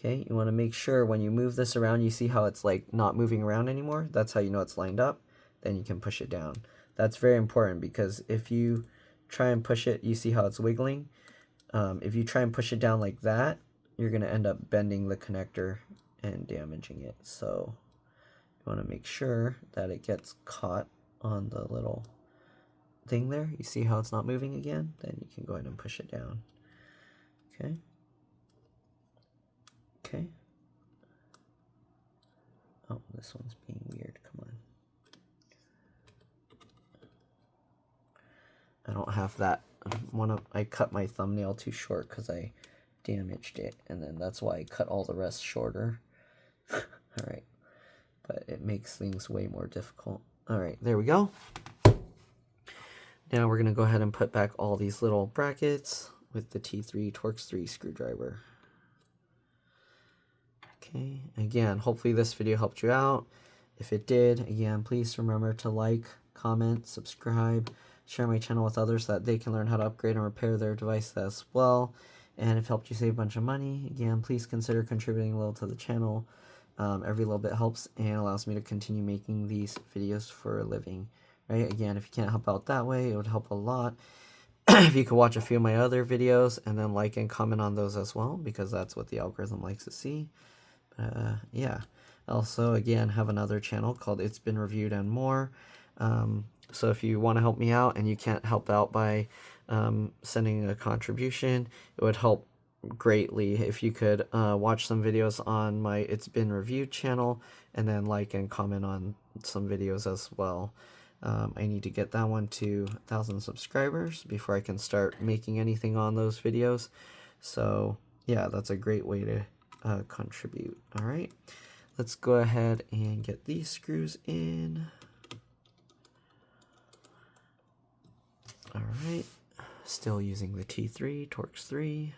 Okay, you want to make sure when you move this around, you see how it's like not moving around anymore. That's how you know it's lined up. Then you can push it down. That's very important because if you try and push it, you see how it's wiggling. If you try and push it down like that, you're going to end up bending the connector and damaging it. So you want to make sure that it gets caught on the little thing there. You see how it's not moving again? Then you can go ahead and push it down. Okay. Okay. Oh, this one's being weird. Come on. I don't have that. I cut my thumbnail too short because I damaged it, and then that's why I cut all the rest shorter. Alright. But it makes things way more difficult. Alright, there we go. Now we're going to go ahead and put back all these little brackets with the T3 Torx 3 screwdriver. Okay, again, hopefully this video helped you out. If it did, again, please remember to like, comment, subscribe, share my channel with others so that they can learn how to upgrade and repair their device as well. And if it helped you save a bunch of money, again, please consider contributing a little to the channel. Every little bit helps and allows me to continue making these videos for a living. Right? Again, if you can't help out that way, it would help a lot. If you could watch a few of my other videos and then like and comment on those as well, because that's what the algorithm likes to see. Yeah. Also, again, have another channel called It's Been Reviewed and More. So if you want to help me out and you can't help out by sending a contribution, it would help greatly if you could watch some videos on my It's Been Reviewed channel and then like and comment on some videos as well. I need to get that one to 1,000 subscribers before I can start making anything on those videos. So yeah, that's a great way to contribute. All right, let's go ahead and get these screws in. All right, still using the T3 Torx 3.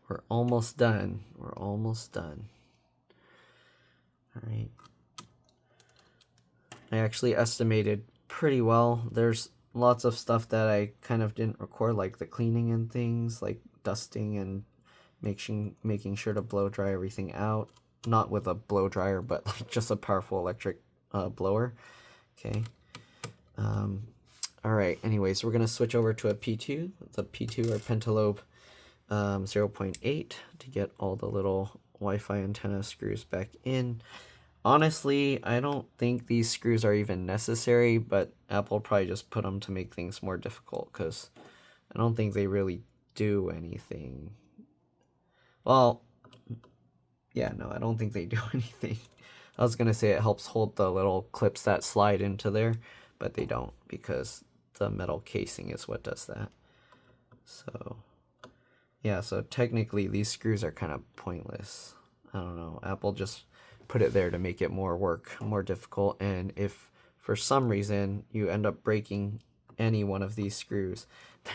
We're almost done. We're almost done. All right. I actually estimated pretty well. There's lots of stuff that I kind of didn't record, like the cleaning and things, like dusting and making sure to blow dry everything out. Not with a blow dryer, but like just a powerful electric blower. Okay. All right. Anyways, we're gonna switch over to a P2, the P2 or Pentalobe 0.8 to get all the little Wi-Fi antenna screws back in. Honestly, I don't think these screws are even necessary, but Apple probably just put them to make things more difficult because I don't think they really do anything. Well, yeah, no, I don't think they do anything. I was going to say it helps hold the little clips that slide into there, but they don't because the metal casing is what does that. So, yeah, so technically these screws are kind of pointless. I don't know. Apple just put it there to make it more difficult, and if for some reason you end up breaking any one of these screws,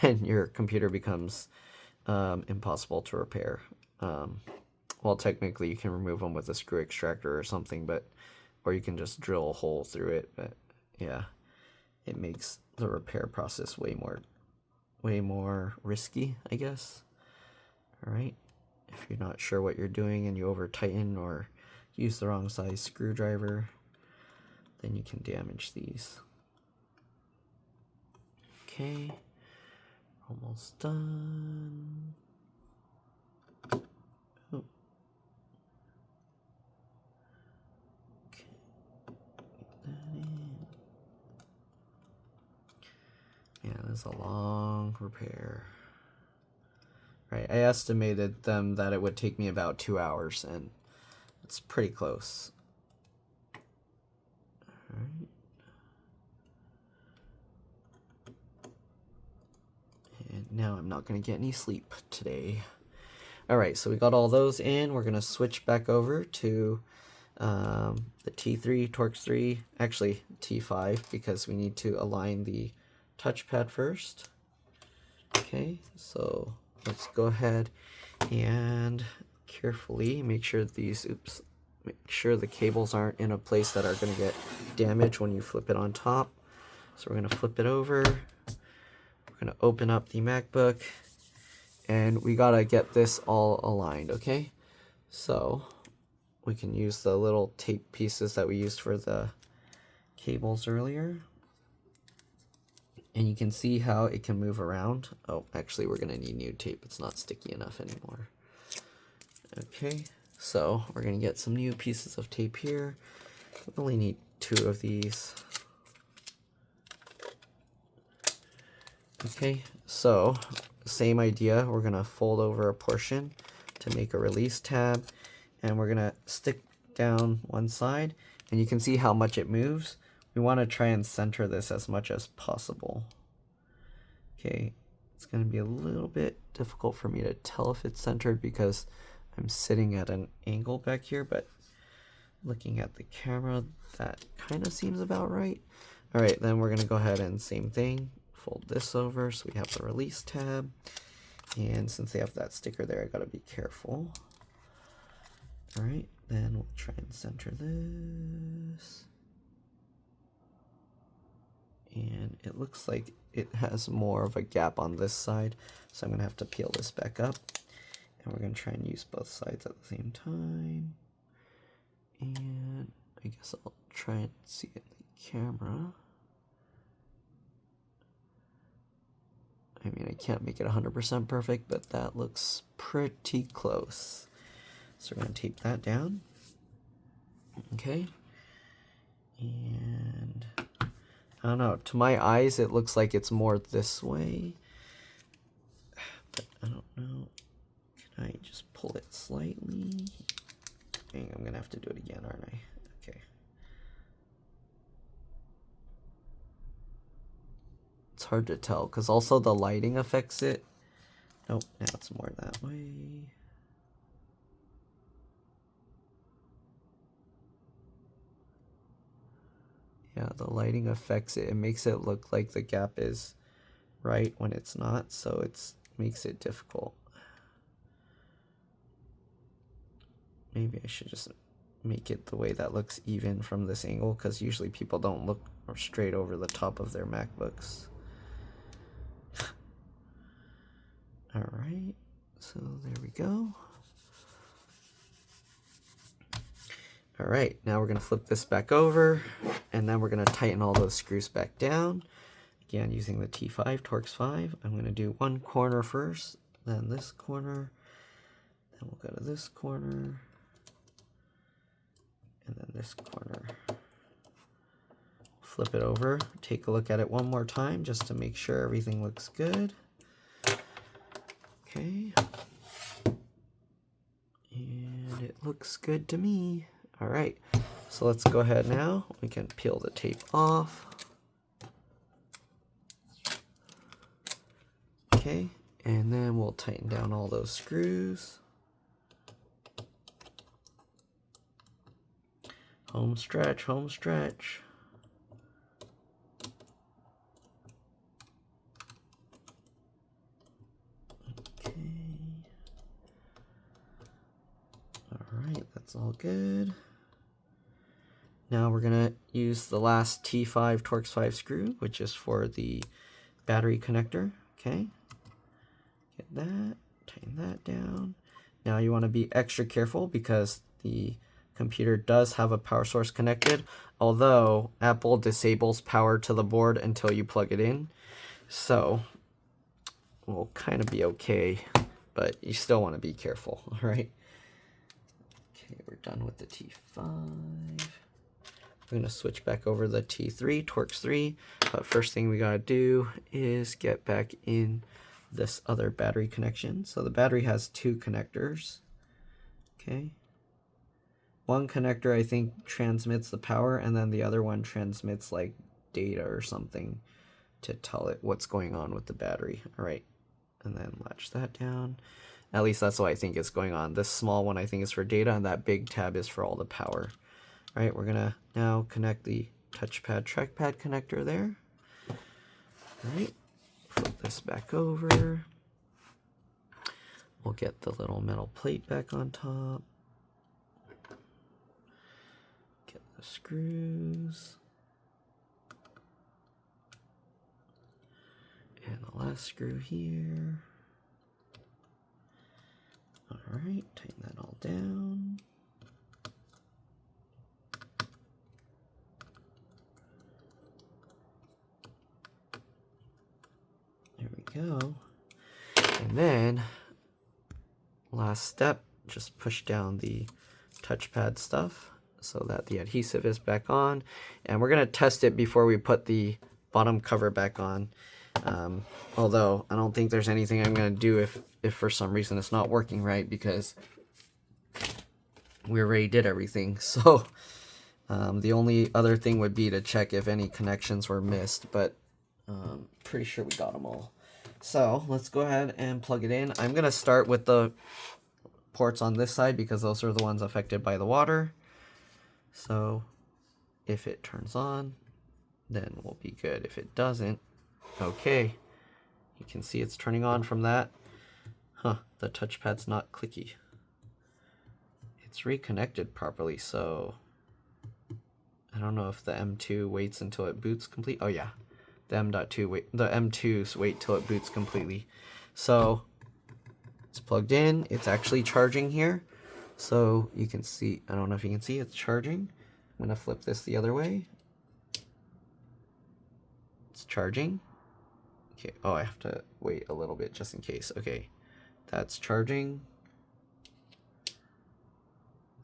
then your computer becomes impossible to repair. Well, technically you can remove them with a screw extractor or something, or you can just drill a hole through it, but yeah, it makes the repair process way more risky, I guess. All right, if you're not sure what you're doing and you over tighten or use the wrong size screwdriver, then you can damage these. Okay, almost done. Oh. Okay, get that in. Yeah, this is a long repair. Right, I estimated them that it would take me about 2 hours, and it's pretty close. All right. And now I'm not going to get any sleep today. All right, so we got all those in. We're going to switch back over to the T3 Torx 3, actually T5, because we need to align the touchpad first. Okay, so let's go ahead and carefully make sure make sure the cables aren't in a place that are going to get damaged when you flip it on top. So we're going to flip it over. We're going to open up the MacBook, and we gotta get this all aligned, okay? So we can use the little tape pieces that we used for the cables earlier. And you can see how it can move around. Oh, actually we're gonna need new tape. It's not sticky enough anymore. Okay, so we're gonna get some new pieces of tape here. We only need 2 of these. Okay, so same idea. We're gonna fold over a portion to make a release tab, and we're gonna stick down one side, and you can see how much it moves. We want to try and center this as much as possible. Okay, it's gonna be a little bit difficult for me to tell if it's centered because I'm sitting at an angle back here, but looking at the camera, that kind of seems about right. All right, then we're gonna go ahead and same thing, fold this over so we have the release tab. And since they have that sticker there, I gotta be careful. All right, then we'll try and center this. And it looks like it has more of a gap on this side, so I'm gonna have to peel this back up. And we're gonna try and use both sides at the same time. And I guess I'll try and see it in the camera. I mean, I can't make it 100% perfect, but that looks pretty close. So we're gonna tape that down. Okay. And I don't know, to my eyes it looks like it's more this way. But I don't know. Can I just pull it slightly? Dang, I'm gonna have to do it again, aren't I? Okay. It's hard to tell because also the lighting affects it. Nope, now it's more that way. Yeah, the lighting affects it. It makes it look like the gap is right when it's not, so it makes it difficult. Maybe I should just make it the way that looks even from this angle, because usually people don't look straight over the top of their MacBooks. Alright, so there we go. Alright, now we're going to flip this back over, and then we're going to tighten all those screws back down. Again, using the T5, Torx 5. I'm going to do one corner first, then this corner, then we'll go to this corner, and then this corner. Flip it over, take a look at it one more time just to make sure everything looks good. Okay. And it looks good to me. All right, so let's go ahead now. We can peel the tape off. Okay, and then we'll tighten down all those screws. Home stretch, home stretch. Okay. All right, that's all good. Now we're gonna use the last T5 Torx 5 screw, which is for the battery connector. Okay, get that, tighten that down. Now you want to be extra careful because the computer does have a power source connected, although Apple disables power to the board until you plug it in. So we'll kind of be okay, but you still want to be careful, all right? Okay, we're done with the T5. We're going to switch back over the T3, Torx 3, but first thing we got to do is get back in this other battery connection. So the battery has 2 connectors, okay? One connector, I think, transmits the power, and then the other one transmits like data or something to tell it what's going on with the battery. All right, and then latch that down. At least that's what I think is going on. This small one I think is for data, and that big tab is for all the power. All right, we're gonna now connect the Touchpad Trackpad connector there. All right, flip this back over. We'll get the little metal plate back on top. Get the screws. And the last screw here. All right, tighten that all down. There we go. And then, last step, just push down the touchpad stuff so that the adhesive is back on. And we're going to test it before we put the bottom cover back on. Although I don't think there's anything I'm going to do if for some reason it's not working right, because we already did everything. So the only other thing would be to check if any connections were missed, but pretty sure we got them all. So let's go ahead and plug it in. I'm going to start with the ports on this side because those are the ones affected by the water. So if it turns on, then we'll be good. If it doesn't, okay. You can see it's turning on from that. Huh, the touchpad's not clicky. It's reconnected properly, so I don't know if the M2 waits until it boots complete. Oh yeah, the M2s wait till it boots completely. So it's plugged in. It's actually charging here. So you can see, I don't know if you can see, it's charging. I'm gonna flip this the other way. It's charging. Okay, oh, I have to wait a little bit just in case. Okay, that's charging.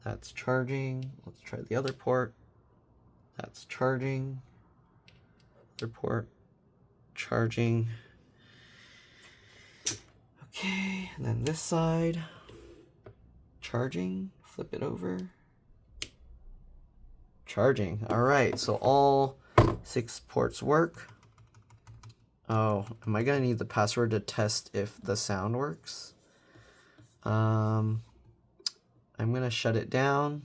That's charging. Let's try the other port. That's charging. Other port, charging. Okay, and then this side, charging. Flip it over. Charging. All right, so all 6 ports work. Oh, am I gonna need the password to test if the sound works? I'm gonna shut it down.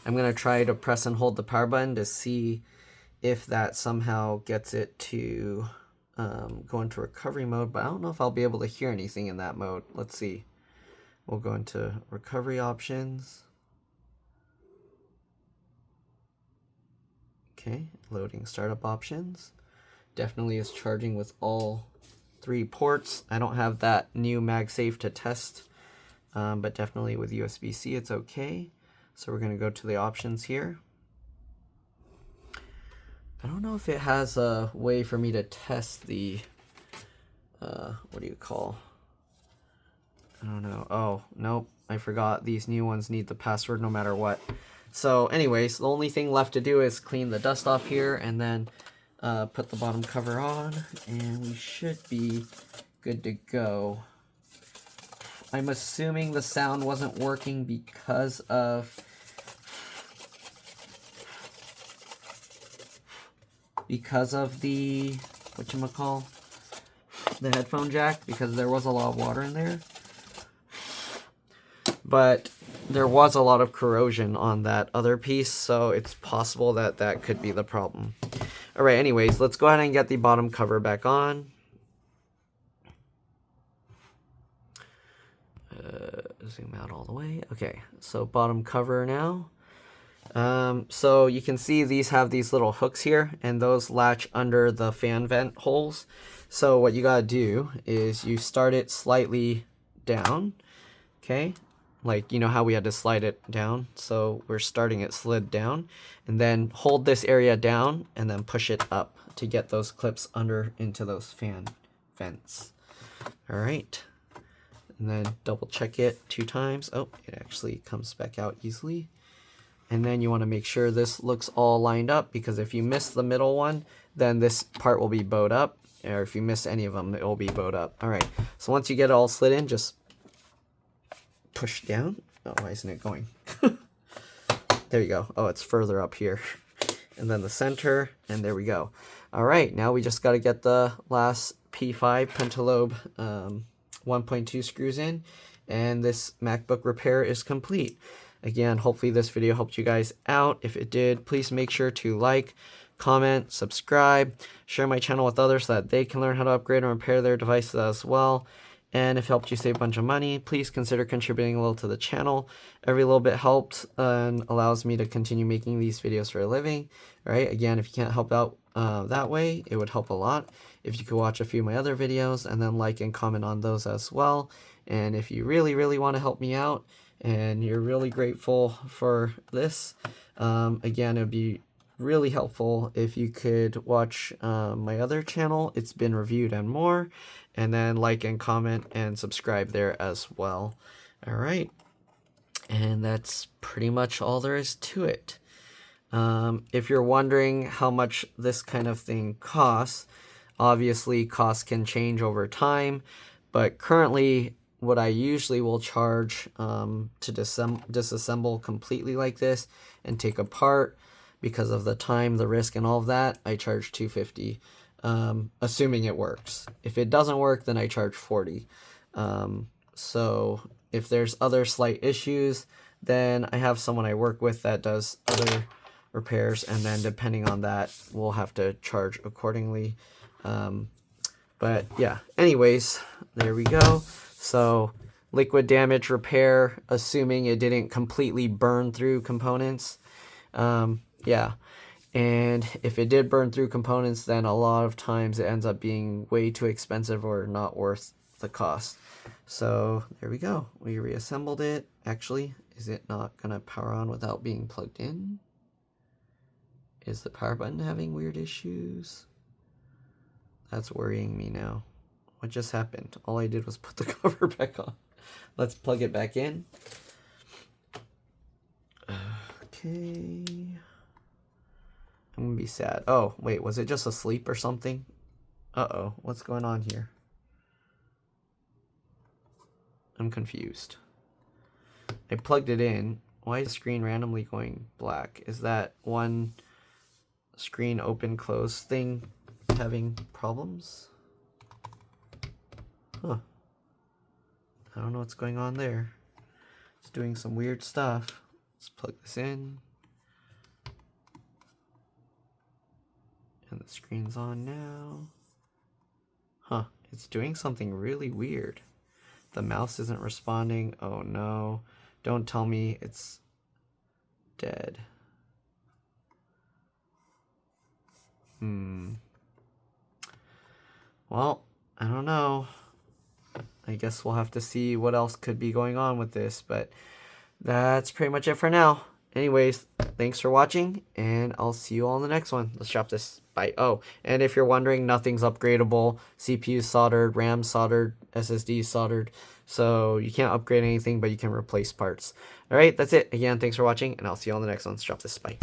I'm gonna try to press and hold the power button to see if that somehow gets it to go into recovery mode, but I don't know if I'll be able to hear anything in that mode. Let's see. We'll go into recovery options. Okay, loading startup options. Definitely is charging with all 3 ports. I don't have that new MagSafe to test, but definitely with USB-C it's okay. So we're going to go to the options here. I don't know if it has a way for me to test the, what do you call? I don't know. Oh, nope, I forgot. These new ones need the password no matter what. So anyways, the only thing left to do is clean the dust off here and then put the bottom cover on, and we should be good to go. I'm assuming the sound wasn't working because of the whatchamacall, the headphone jack, because there was a lot of water in there. But there was a lot of corrosion on that other piece, so it's possible that that could be the problem. All right, anyways, let's go ahead and get the bottom cover back on. Zoom out all the way. Okay, so bottom cover now. So you can see these have these little hooks here, and those latch under the fan vent holes. So what you gotta do is you start it slightly down, okay? Like, you know how we had to slide it down? So we're starting it slid down, and then hold this area down and then push it up to get those clips under into those fan vents. All right. And then double check it 2 times. Oh, it actually comes back out easily. And then you want to make sure this looks all lined up, because if you miss the middle one, then this part will be bowed up. Or if you miss any of them, it will be bowed up. All right. So once you get it all slid in, just push down. Oh, why isn't it going? There you go. Oh, it's further up here. And then the center, and there we go. All right. Now we just got to get the last P5 pentalobe 1.2 screws in, and this MacBook repair is complete. Again, hopefully this video helped you guys out. If it did, please make sure to like, comment, subscribe, share my channel with others so that they can learn how to upgrade and repair their devices as well. And if it helped you save a bunch of money, please consider contributing a little to the channel. Every little bit helps and allows me to continue making these videos for a living. All right, again, if you can't help out that way, it would help a lot if you could watch a few of my other videos and then like and comment on those as well. And if you really want to help me out and you're really grateful for this, again, it would be really helpful if you could watch my other channel, It's Been Reviewed and More, and then like and comment and subscribe there as well. All right, and that's pretty much all there is to it. If you're wondering how much this kind of thing costs, obviously costs can change over time, but currently what I usually will charge to disassemble completely like this and take apart, because of the time, the risk, and all of that, I charge $250, assuming it works. If it doesn't work, then I charge $40. So if there's other slight issues, then I have someone I work with that does other repairs, and then depending on that, we'll have to charge accordingly. But yeah, anyways, there we go. So liquid damage repair, assuming it didn't completely burn through components. Yeah, and if it did burn through components, then a lot of times it ends up being way too expensive or not worth the cost. So there we go. We reassembled it. Actually, is it not gonna power on without being plugged in? Is the power button having weird issues? That's worrying me now. What just happened? All I did was put the cover back on. Let's plug it back in. Okay. I'm gonna be sad. Oh, wait, was it just asleep or something? Uh-oh, what's going on here? I'm confused. I plugged it in. Why is the screen randomly going black? Is that one screen open close thing having problems? Huh. I don't know what's going on there. It's doing some weird stuff. Let's plug this in. And the screen's on now. Huh, it's doing something really weird. The mouse isn't responding. Oh no. Don't tell me it's dead. Well, I don't know. I guess we'll have to see what else could be going on with this, but that's pretty much it for now. Anyways, thanks for watching, and I'll see you all in the next one. Let's drop this. Bye. Oh, and if you're wondering, nothing's upgradable. CPU soldered, RAM soldered, SSD soldered. So you can't upgrade anything, but you can replace parts. All right, that's it. Again, thanks for watching, and I'll see you all in the next one. Let's drop this. Bye.